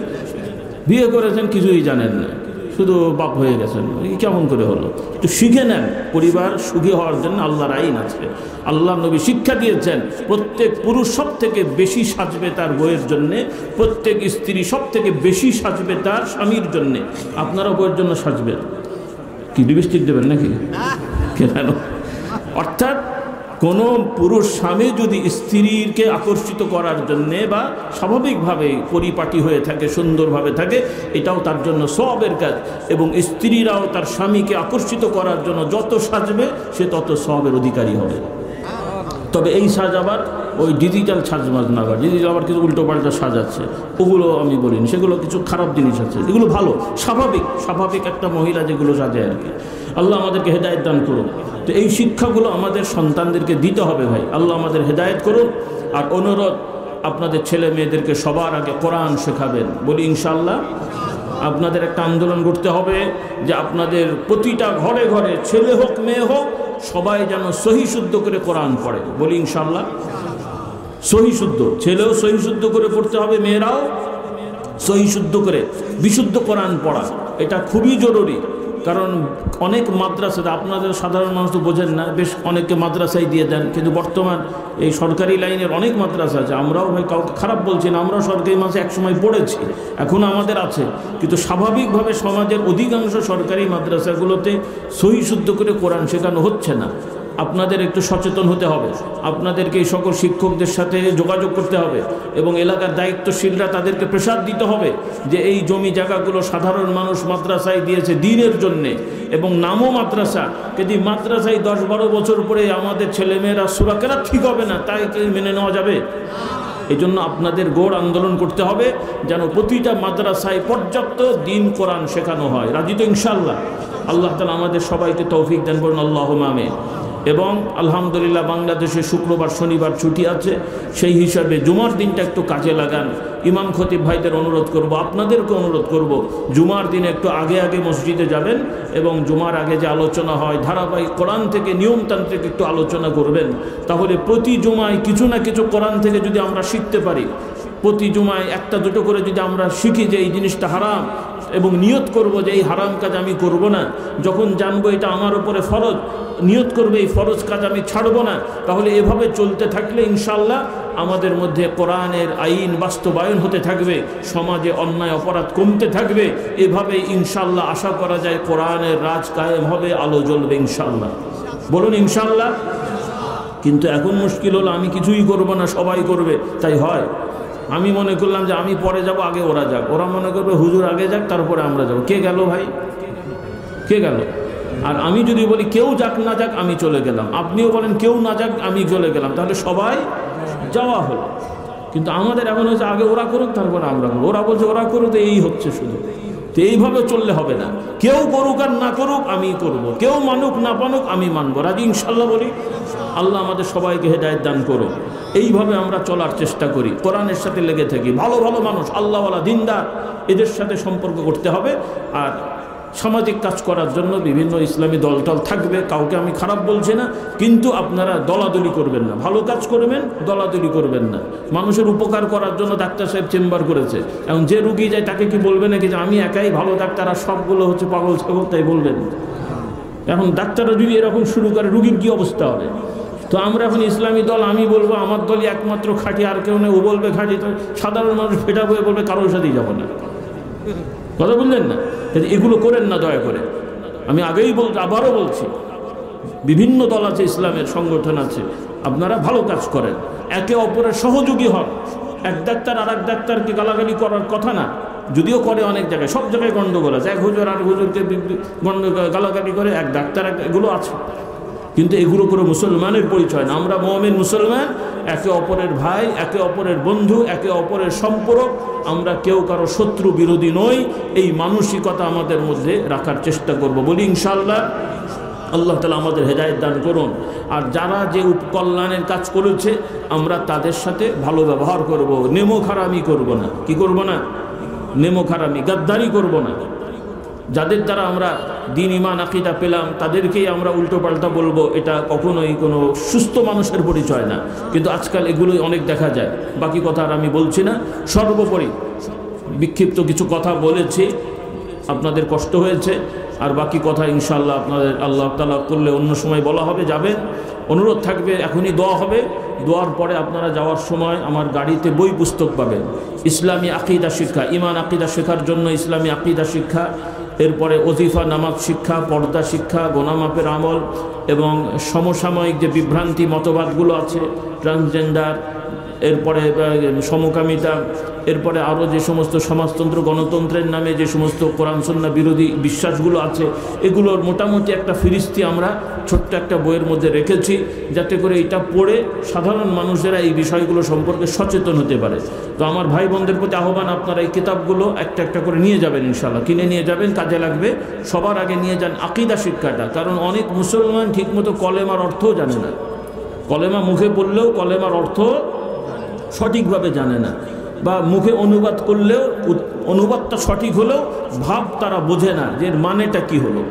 বিয়ে করেছেন কিছুই জানেন না, শুধু বাপ হয়ে গেছেন, কেমন করে হলো? একটু শিখে নেন। পরিবার সুখী হওয়ার জন্য আল্লাহর আইন আছে। আল্লাহ নবী শিক্ষা দিয়েছেন, প্রত্যেক পুরুষ সব থেকে বেশি সাজবে তার বউয়ের জন্যে, প্রত্যেক স্ত্রী সব থেকে বেশি সাজবে তার স্বামীর জন্যে। আপনারা বউয়ের জন্য সাজবেন কি? লিপস্টিক দেবেন নাকি? কেন? অর্থাৎ কোনো পুরুষ স্বামী যদি স্ত্রীকে আকর্ষিত করার জন্যে বা স্বাভাবিকভাবে পরিপাটি হয়ে থাকে, সুন্দরভাবে থাকে, এটাও তার জন্য সওয়াবের কাজ। এবং স্ত্রীরাও তার স্বামীকে আকর্ষিত করার জন্য যত সাজবে, সে তত সওয়াবের অধিকারী হবে। তবে এই সাজ আবার ওই ডিজিটাল সাজমাজ না, আবার ডিজিটাল আবার কিছু উল্টো পাল্টা সাজাচ্ছে, ওগুলো আমি বলিনি, সেগুলো কিছু খারাপ জিনিস আছে। এগুলো ভালো, স্বাভাবিক একটা মহিলা যেগুলো সাজে আর কি। আল্লাহ আমাদেরকে হেদায়েত দান করুন। তো এই শিক্ষাগুলো আমাদের সন্তানদেরকে দিতে হবে ভাই। আল্লাহ আমাদের হেদায়েত করুন। আর অনুরোধ, আপনাদের ছেলে মেয়েদেরকে সবার আগে কোরআন শেখাবেন, বলি ইনশাআল্লাহ। আপনাদের একটা আন্দোলন করতে হবে যে আপনাদের প্রতিটা ঘরে ঘরে ছেলে হোক মেয়ে হোক সবাই যেন সহি শুদ্ধ করে কোরআন পড়ে, বলি ইনশাআল্লাহ। সহি শুদ্ধ, ছেলেও সহি শুদ্ধ করে পড়তে হবে, মেয়েরাও সহি শুদ্ধ করে বিশুদ্ধ কোরআন পড়া, এটা খুবই জরুরি। কারণ অনেক মাদ্রাসাতে, আপনাদের সাধারণ মানুষ তো বোঝেন না, বেশ অনেকে মাদ্রাসায় দিয়ে দেন, কিন্তু বর্তমান এই সরকারি লাইনের অনেক মাদ্রাসা আছে। আমরাও ভাই কাউকে খারাপ বলছি না, আমরাও সরকারি মাসে একসময় পড়েছি, এখনও আমাদের আছে, কিন্তু স্বাভাবিকভাবে সমাজের অধিকাংশ সরকারি মাদ্রাসাগুলোতে সহি শুদ্ধ করে কোরআন শেখানো হচ্ছে না। আপনাদের একটু সচেতন হতে হবে, আপনাদেরকে এই সকল শিক্ষকদের সাথে যোগাযোগ করতে হবে এবং এলাকার দায়িত্বশীলরা তাদেরকে প্রেসার দিতে হবে যে এই জমি জায়গাগুলো সাধারণ মানুষ মাদ্রাসায় দিয়েছে দ্বীনের জন্যে, এবং নামও মাদ্রাসা, কিন্তু মাদ্রাসায় 10-12 বছর পরে আমাদের ছেলেমেয়েরা সূরা কেরাত ঠিক হবে না, তাই কি মেনে নেওয়া যাবে? এই জন্য আপনাদের গোড় আন্দোলন করতে হবে যেন প্রতিটা মাদ্রাসায় পর্যাপ্ত দ্বীন কোরআন শেখানো হয়। রাজি তো ইনশাআল্লাহ? আল্লাহ তাআলা আমাদের সবাইকে তৌফিক দান করুন, আল্লাহুম্মা আমিন। এবং আলহামদুলিল্লাহ বাংলাদেশে শুক্রবার শনিবার ছুটি আছে, সেই হিসাবে জুমার দিনটা একটু কাজে লাগান। ইমাম খতিব ভাইদের অনুরোধ করব, আপনাদেরকে অনুরোধ করব, জুমার দিনে একটু আগে আগে মসজিদে যাবেন এবং জুমার আগে যে আলোচনা হয় ধারাবাহিক কোরআন থেকে নিয়মতান্ত্রিক একটু আলোচনা করবেন। তাহলে প্রতি জুমায় কিছু না কিছু কোরআন থেকে যদি আমরা শিখতে পারি, প্রতি জুমায় একটা দুটো করে যদি আমরা শিখি যে এই জিনিসটা হারাম, এবং নিয়ত করব যে এই হারাম কাজ আমি করব না, যখন জানবো এটা আমার উপরে ফরজ, নিয়ত করবে এই ফরজ কাজ আমি ছাড়ব না, তাহলে এভাবে চলতে থাকলে ইনশাআল্লাহ আমাদের মধ্যে কোরআনের আইন বাস্তবায়ন হতে থাকবে, সমাজে অন্যায় অপরাধ কমতে থাকবে। এভাবে ইনশাআল্লাহ আশা করা যায় কোরআনের রাজ কায়েম হবে, আলো জ্বলবে ইনশাআল্লাহ। বলুন ইনশাআল্লাহ। কিন্তু এখন মুশকিল হলো আমি কিছুই করব না, সবাই করবে, তাই হয়। আমি মনে করলাম যে আমি পরে যাব, আগে ওরা যাক, ওরা মনে করবে হুজুর আগে যাক তারপরে আমরা যাব। কে গেল ভাই? কে গেল? আর আমি যদি বলি কেউ যাক না যাক আমি চলে গেলাম, আপনিও বলেন কেউ না যাক আমি চলে গেলাম, তাহলে সবাই যাওয়া হলো। কিন্তু আমাদের এমন হচ্ছে আগে ওরা করুক তারপরে আমরা করবো, ওরা বলছে ওরা করুক, তো এই হচ্ছে শুধু। তো এইভাবে চললে হবে না, কেউ করুক আর না করুক আমি করব, কেউ মানুক না মানুক আমি মানবো। রাজি ইনশাল্লাহ বলি? আল্লাহ আমাদের সবাইকে হেদায়েত দান করো। এইভাবে আমরা চলার চেষ্টা করি, কোরআনের সাথে লেগে থাকি, ভালো ভালো মানুষ আল্লাহওয়ালা দিনদার এদের সাথে সম্পর্ক করতে হবে। আর সামাজিক কাজ করার জন্য বিভিন্ন ইসলামী দলটল থাকবে, কাউকে আমি খারাপ বলছি না, কিন্তু আপনারা দলাদলি করবেন না, ভালো কাজ করবেন, দলাদলি করবেন না। মানুষের উপকার করার জন্য ডাক্তার সাহেব চেম্বার করেছে, এখন যে রুগী যায় তাকে কি বলবে নাকি যে আমি একাই ভালো ডাক্তার আর সবগুলো হচ্ছে পাগল ছাগল, তাই বলবেন? এখন ডাক্তাররা যদি এরকম শুরু করে রুগীর কি অবস্থা হবে? তো আমরা এখন ইসলামী দল, আমি বলবো আমার দলই একমাত্র খাঁটি, আর কেউ নেই, ও বলবে খাঁটি, তো সাধারণ মানুষ ফেটা বয়ে বলবে কারোর সাথেই যাবো না। কথা বললেন না? এগুলো করেন না দয়া করে। আমি আগেই বলছি, আবারও বলছি, বিভিন্ন দল আছে, ইসলামের সংগঠন আছে, আপনারা ভালো কাজ করেন, একে অপরের সহযোগী হন। এক ডাক্তার আর এক ডাক্তারকে গালাগালি করার কথা না, যদিও করে অনেক জায়গায়, সব জায়গায় গন্ডগোল আছে, এক হুজুর আর হুজুরকে গালাগালি করে, এক ডাক্তার এগুলো আছে, কিন্তু এগুলো করে মুসলমানের পরিচয় না। আমরা মুমিন মুসলমান, একে অপরের ভাই, একে অপরের বন্ধু, একে অপরের সম্পর্ক, আমরা কেউ কারো শত্রু বিরোধী নই। এই মানসিকতা আমাদের মধ্যে রাখার চেষ্টা করব, বলি ইনশাআল্লাহ। আল্লাহ তাআলা আমাদের হেদায়েত দান করুন। আর যারা যে কল্যাণের কাজ করেছে আমরা তাদের সাথে ভালো ব্যবহার করব, নেমো খারামি করব না। কি করব না? নেমো খারামি, গাদ্দারি করব না। যাদের দ্বারা আমরা দিন ইমান আকীদা পেলাম তাদেরকেই আমরা উল্টো পাল্টা বলবো, এটা কখনোই কোনো সুস্থ মানুষের পরিচয় না। কিন্তু আজকাল এগুলোই অনেক দেখা যায়। বাকি কথা আর আমি বলছি না। সর্বোপরি বিক্ষিপ্ত কিছু কথা বলেছি, আপনাদের কষ্ট হয়েছে, আর বাকি কথা ইনশাআল্লাহ আপনাদের আল্লাহ তাআলা করলে অন্য সময় বলা হবে, যাবেন। অনুরোধ থাকবে, এখনই দোয়া হবে, দোয়ার পরে আপনারা যাওয়ার সময় আমার গাড়িতে বই পুস্তক পাবেন, ইসলামী আকীদা শিক্ষা, ইমান আকীদা শেখার জন্য ইসলামী আকীদা শিক্ষা, এরপরে ওজিফা নামাজ শিক্ষা, পর্দা শিক্ষা, গোনামাপের আমল, এবং সমসাময়িক যে বিভ্রান্তি মতবাদগুলো আছে, ট্রান্সজেন্ডার, এরপরে সমকামিতা, এরপরে আরও যে সমস্ত সমাজতন্ত্র গণতন্ত্রের নামে যে সমস্ত কোরআন সুন্নাহ বিরোধী বিশ্বাসগুলো আছে, এগুলোর মোটামুটি একটা ফিরিস্তি আমরা ছোট্ট একটা বইয়ের মধ্যে রেখেছি, যাতে করে এটা পড়ে সাধারণ মানুষেরা এই বিষয়গুলো সম্পর্কে সচেতন হতে পারে। তো আমার ভাই বোনদের প্রতি আহ্বান, আপনারা এই কিতাবগুলো একটা একটা করে নিয়ে যাবেন, ইনশাআল্লাহ কিনে নিয়ে যাবেন, কাজে লাগবে। সবার আগে নিয়ে যান আকীদা শিক্ষাটা, কারণ অনেক মুসলমান ঠিকমতো কলেমার অর্থও জানে না। কলেমা মুখে বললেও কলেমার অর্থ সঠিকভাবে জানে না, বা মুখে অনুবাদ করলেও অনুবাদটা সঠিক হলেও ভাব তারা বোঝে না যে এর মানেটা কি হলো।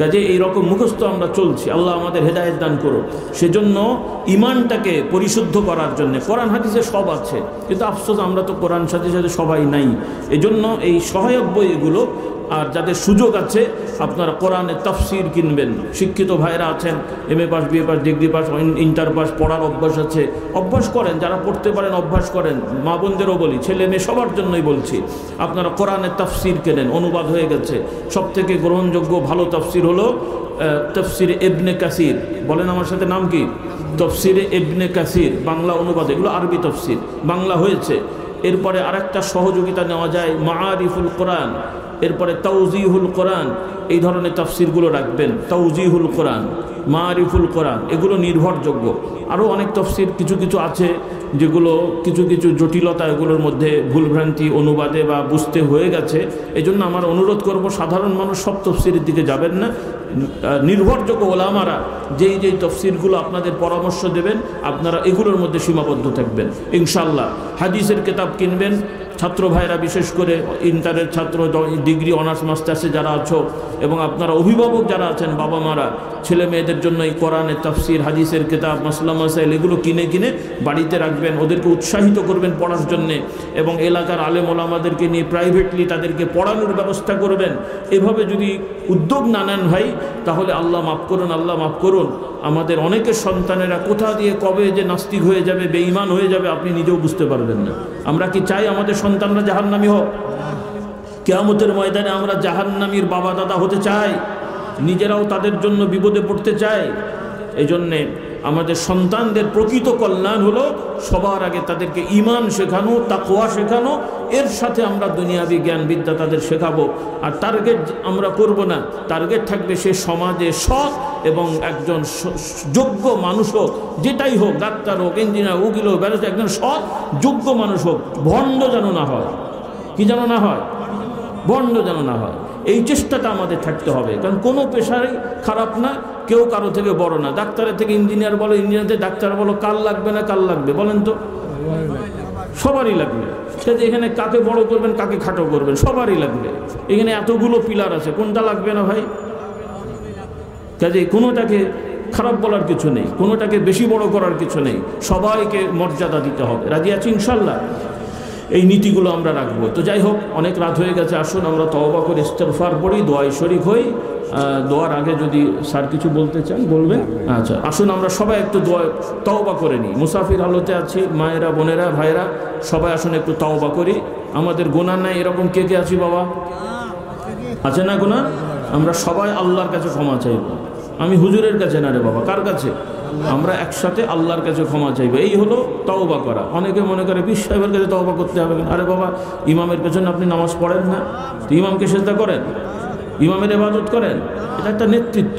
কাজে এইরকম মুখস্থ আমরা চলছি, আল্লাহ আমাদের হেদায়েত দান করুন। সেজন্য ইমানটাকে পরিশুদ্ধ করার জন্য কোরআন হাদিসে সব আছে, কিন্তু আফসোস আমরা তো কোরআন সাথে সাথে সবাই নাই। এজন্য এই সহায়ক বই এগুলো, আর যাদের সুযোগ আছে আপনারা কোরআনের তাফসির কিনবেন। শিক্ষিত ভাইরা আছেন, MA pass, BA pass, degree pass, inter pass, পড়ার অভ্যাস আছে, অভ্যাস করেন। যারা পড়তে পারেন অভ্যাস করেন। মা বোনদেরও বলি, ছেলে মেয়ে সবার জন্যই বলছি, আপনারা কোরআনের তাফসির কেনেন, অনুবাদ হয়ে গেছে। সবথেকে গ্রহণযোগ্য ভালো তাফসির হলো তাফসিরে ইবনে কাসির। বলেন আমার সাথে, নাম কি? তাফসিরে ইবনে কাসির, বাংলা অনুবাদ। এগুলো আরবি তাফসির, বাংলা হয়েছে। এরপরে আরেকটা সহযোগিতা নেওয়া যায়, মাআরিফুল কোরআন, এরপরে তাওজিহুল কোরআন। এই ধরনের তাফসিরগুলো রাখবেন, তাওজিহুল কোরআন, মাআরিফুল কোরআন, এগুলো নির্ভরযোগ্য। আরও অনেক তাফসির কিছু কিছু আছে যেগুলো কিছু কিছু জটিলতা এগুলোর মধ্যে ভুলভ্রান্তি অনুবাদে বা বুঝতে হয়ে গেছে। এই জন্য আমার অনুরোধ করব, সাধারণ মানুষ সব তাফসিরের দিকে যাবেন না। নির্ভরযোগ্য ওলামারা যেই যেই তাফসিরগুলো আপনাদের পরামর্শ দেবেন, আপনারা এগুলোর মধ্যে সীমাবদ্ধ থাকবেন ইনশাআল্লাহ। হাদিসের কিতাব কিনবেন। ছাত্র ভাইরা, বিশেষ করে ইন্টারের ছাত্র, ডিগ্রি, অনার্স, মাস্টার্সে যারা আছো, এবং আপনারা অভিভাবক যারা আছেন, বাবা মারা, ছেলে মেয়েদের জন্য এই কোরআনের তাফসির, হাদিসের কিতাব, মাসলা মাসাইল এগুলো কিনে কিনে বাড়িতে রাখবেন। ওদেরকে উৎসাহিত করবেন পড়ার জন্যে, এবং এলাকার আলেম ওলামাদেরকে নিয়ে প্রাইভেটলি তাদেরকে পড়ানোর ব্যবস্থা করবেন। এভাবে যদি উদ্যোগ না নেন ভাই, তাহলে আল্লাহ মাফ করুন, আল্লাহ মাফ করুন, আমাদের অনেকের সন্তানেরা কোথা দিয়ে কবে যে নাস্তিক হয়ে যাবে, বেঈমান হয়ে যাবে, আপনি নিজেও বুঝতে পারবেন না। আমরা কি চাই আমাদের সন্তানরা জাহান্নামী হোক? কিয়ামতের ময়দানে আমরা জাহান্নামীর বাবা দাদা হতে চাই? নিজেরাও তাদের জন্য বিপদে পড়তে চাই? এই জন্যে আমাদের সন্তানদের প্রকৃত কল্যাণ হলো সবার আগে তাদেরকে ঈমান শেখানো, তাকওয়া শেখানো, এর সাথে আমরা দুনিয়াবি জ্ঞান বিদ্যা তাদের শেখাবো। আর টার্গেট আমরা করব না, টার্গেট থাকবে সে সমাজে সৎ এবং একজন যোগ্য মানুষ হোক, যেটাই হোক, ডাক্তার হোক, ইঞ্জিনিয়ার, উকিল হোক, ব্যারিস্টার, একজন সৎ যোগ্য মানুষ হোক, ভণ্ড যেন না হয়। কি যেন না হয়? ভণ্ড যেন না হয়। এই চেষ্টাটা আমাদের থাকতে হবে, কারণ কোনো পেশারই খারাপ না, কেউ কারো থেকে বড় না। ডাক্তারের থেকে ইঞ্জিনিয়ার বলো, ইঞ্জিনিয়ার থেকে ডাক্তার বলো, কাল লাগবে না কাল লাগবে? বলেন তো, সবারই লাগবে। সেটা এখানে কাকে বড় করবেন, কাকে খাটো করবেন, সবারই লাগবে। এখানে এতগুলো পিলার আছে, কোনটা লাগবে না ভাই? কাজে কোনোটাকে খারাপ বলার কিছু নেই, কোনোটাকে বেশি বড় করার কিছু নেই, সবাইকে মর্যাদা দিতে হবে। রাজি আছি ইনশাল্লাহ? এই নীতিগুলো আমরা রাখবো। তো যাই হোক, অনেক রাত হয়ে গেছে, আসুন আমরা তওবা করে ইস্তেগফার পড়ি, দোয়ায় শরীক হই। দোয়ার আগে যদি স্যার কিছু বলতে চান বলবেন। আচ্ছা, আসুন আমরা সবাই একটু তওবা করে নিই। মুসাফির হালতে আছি, মায়েরা, বোনেরা, ভাইরা, সবাই আসুন একটু তওবা করি। আমাদের গুনাহ নাই এরকম কে কে আছি বাবা? আছে না গুনাহ? আমরা সবাই আল্লাহর কাছে ক্ষমা চাইব। আমি হুজুরের কাছে না রে বাবা, কার কাছে? আমরা একসাথে আল্লাহর কাছে ক্ষমা চাইবো। এই হলো তওবা করা। অনেকে মনে করে পীর সাহেবের কাছে তওবা করতে হবে। আরে বাবা, ইমামের পেছনে আপনি নামাজ পড়েন না? তো ইমামকে সেজদা করেন, ইমামের ইবাদত করেন, এটা একটা নেতৃত্ব।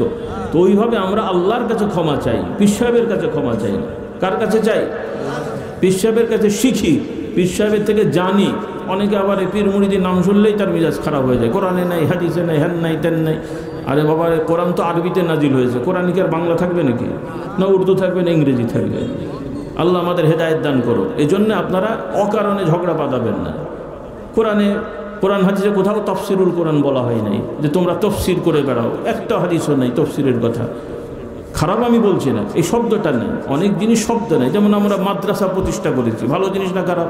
তো ওইভাবে আমরা আল্লাহর কাছে ক্ষমা চাই, পীর সাহেবের কাছে ক্ষমা চাই না। কার কাছে চাই? পীর সাহেবের কাছে শিখি, পীর সাহেবের থেকে জানি। অনেকে আবার পীর মুরিদির নাম শুনলেই তার মেজাজ খারাপ হয়ে যায়। কোরআনে নাই, হাদিসে নাই, হ্যান নাই, তেন নাই। আরে বাবা, কোরআন তো আরবিতে নাজিল হয়েছে, কোরআন কি আর বাংলা থাকবে নাকি? না উর্দু থাকবে, না ইংরেজি থাকবে? আল্লাহ আমাদের হেদায়েত দান করো। এই জন্য আপনারা অকারণে ঝগড়া বাঁধাবেন না। কোরআন হাদিসে কোথাও তাফসিরুল কোরআন বলা হয় নাই যে তোমরা তফসির করে বেড়াও। একটা হাদিসও নাই তফসিরের কথা। খারাপ আমি বলছি না, এই শব্দটা নেই। অনেক জিনিস শব্দ নেই, যেমন আমরা মাদ্রাসা প্রতিষ্ঠা করেছি, ভালো জিনিস না খারাপ?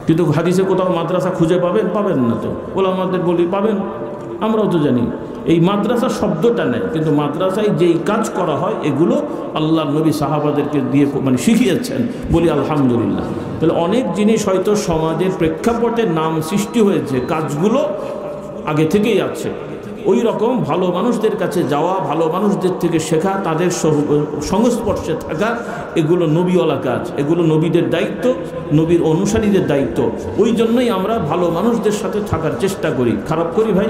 কিন্তু হাদিসে কোথাও মাদ্রাসা খুঁজে পাবেন? পাবেন না। তো ওলামাদের বলি পাবেন, আমরাও তো জানি। এই মাদ্রাসা শব্দটা নেই, কিন্তু মাদ্রাসায় যেই কাজ করা হয় এগুলো আল্লাহ নবী সাহাবাদেরকে দিয়ে মানে শিখিয়েছেন, বলি আলহামদুলিল্লাহ। তাহলে অনেক জিনিস হয়তো সমাজের প্রেক্ষাপটে নাম সৃষ্টি হয়েছে, কাজগুলো আগে থেকেই আছে, ওই রকম ভালো মানুষদের কাছে যাওয়া, ভালো মানুষদের থেকে শেখা, তাদের সংস্পর্শে থাকা, এগুলো নবীওয়ালা কাজ, এগুলো নবীদের দায়িত্ব, নবীর অনুসারীদের দায়িত্ব। ওই জন্যই আমরা ভালো মানুষদের সাথে থাকার চেষ্টা করি। খারাপ করি ভাই?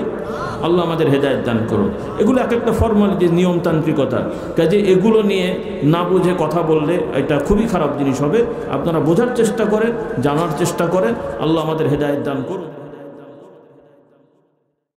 আল্লাহ আমাদের হেদায়েত দান করুন। এগুলো এক একটা ফর্মালিটি, নিয়মতান্ত্রিকতা, কাজে এগুলো নিয়ে না বুঝে কথা বললে এটা খুবই খারাপ জিনিস হবে। আপনারা বোঝার চেষ্টা করেন, জানার চেষ্টা করেন। আল্লাহ আমাদের হেদায়েত দান করুন।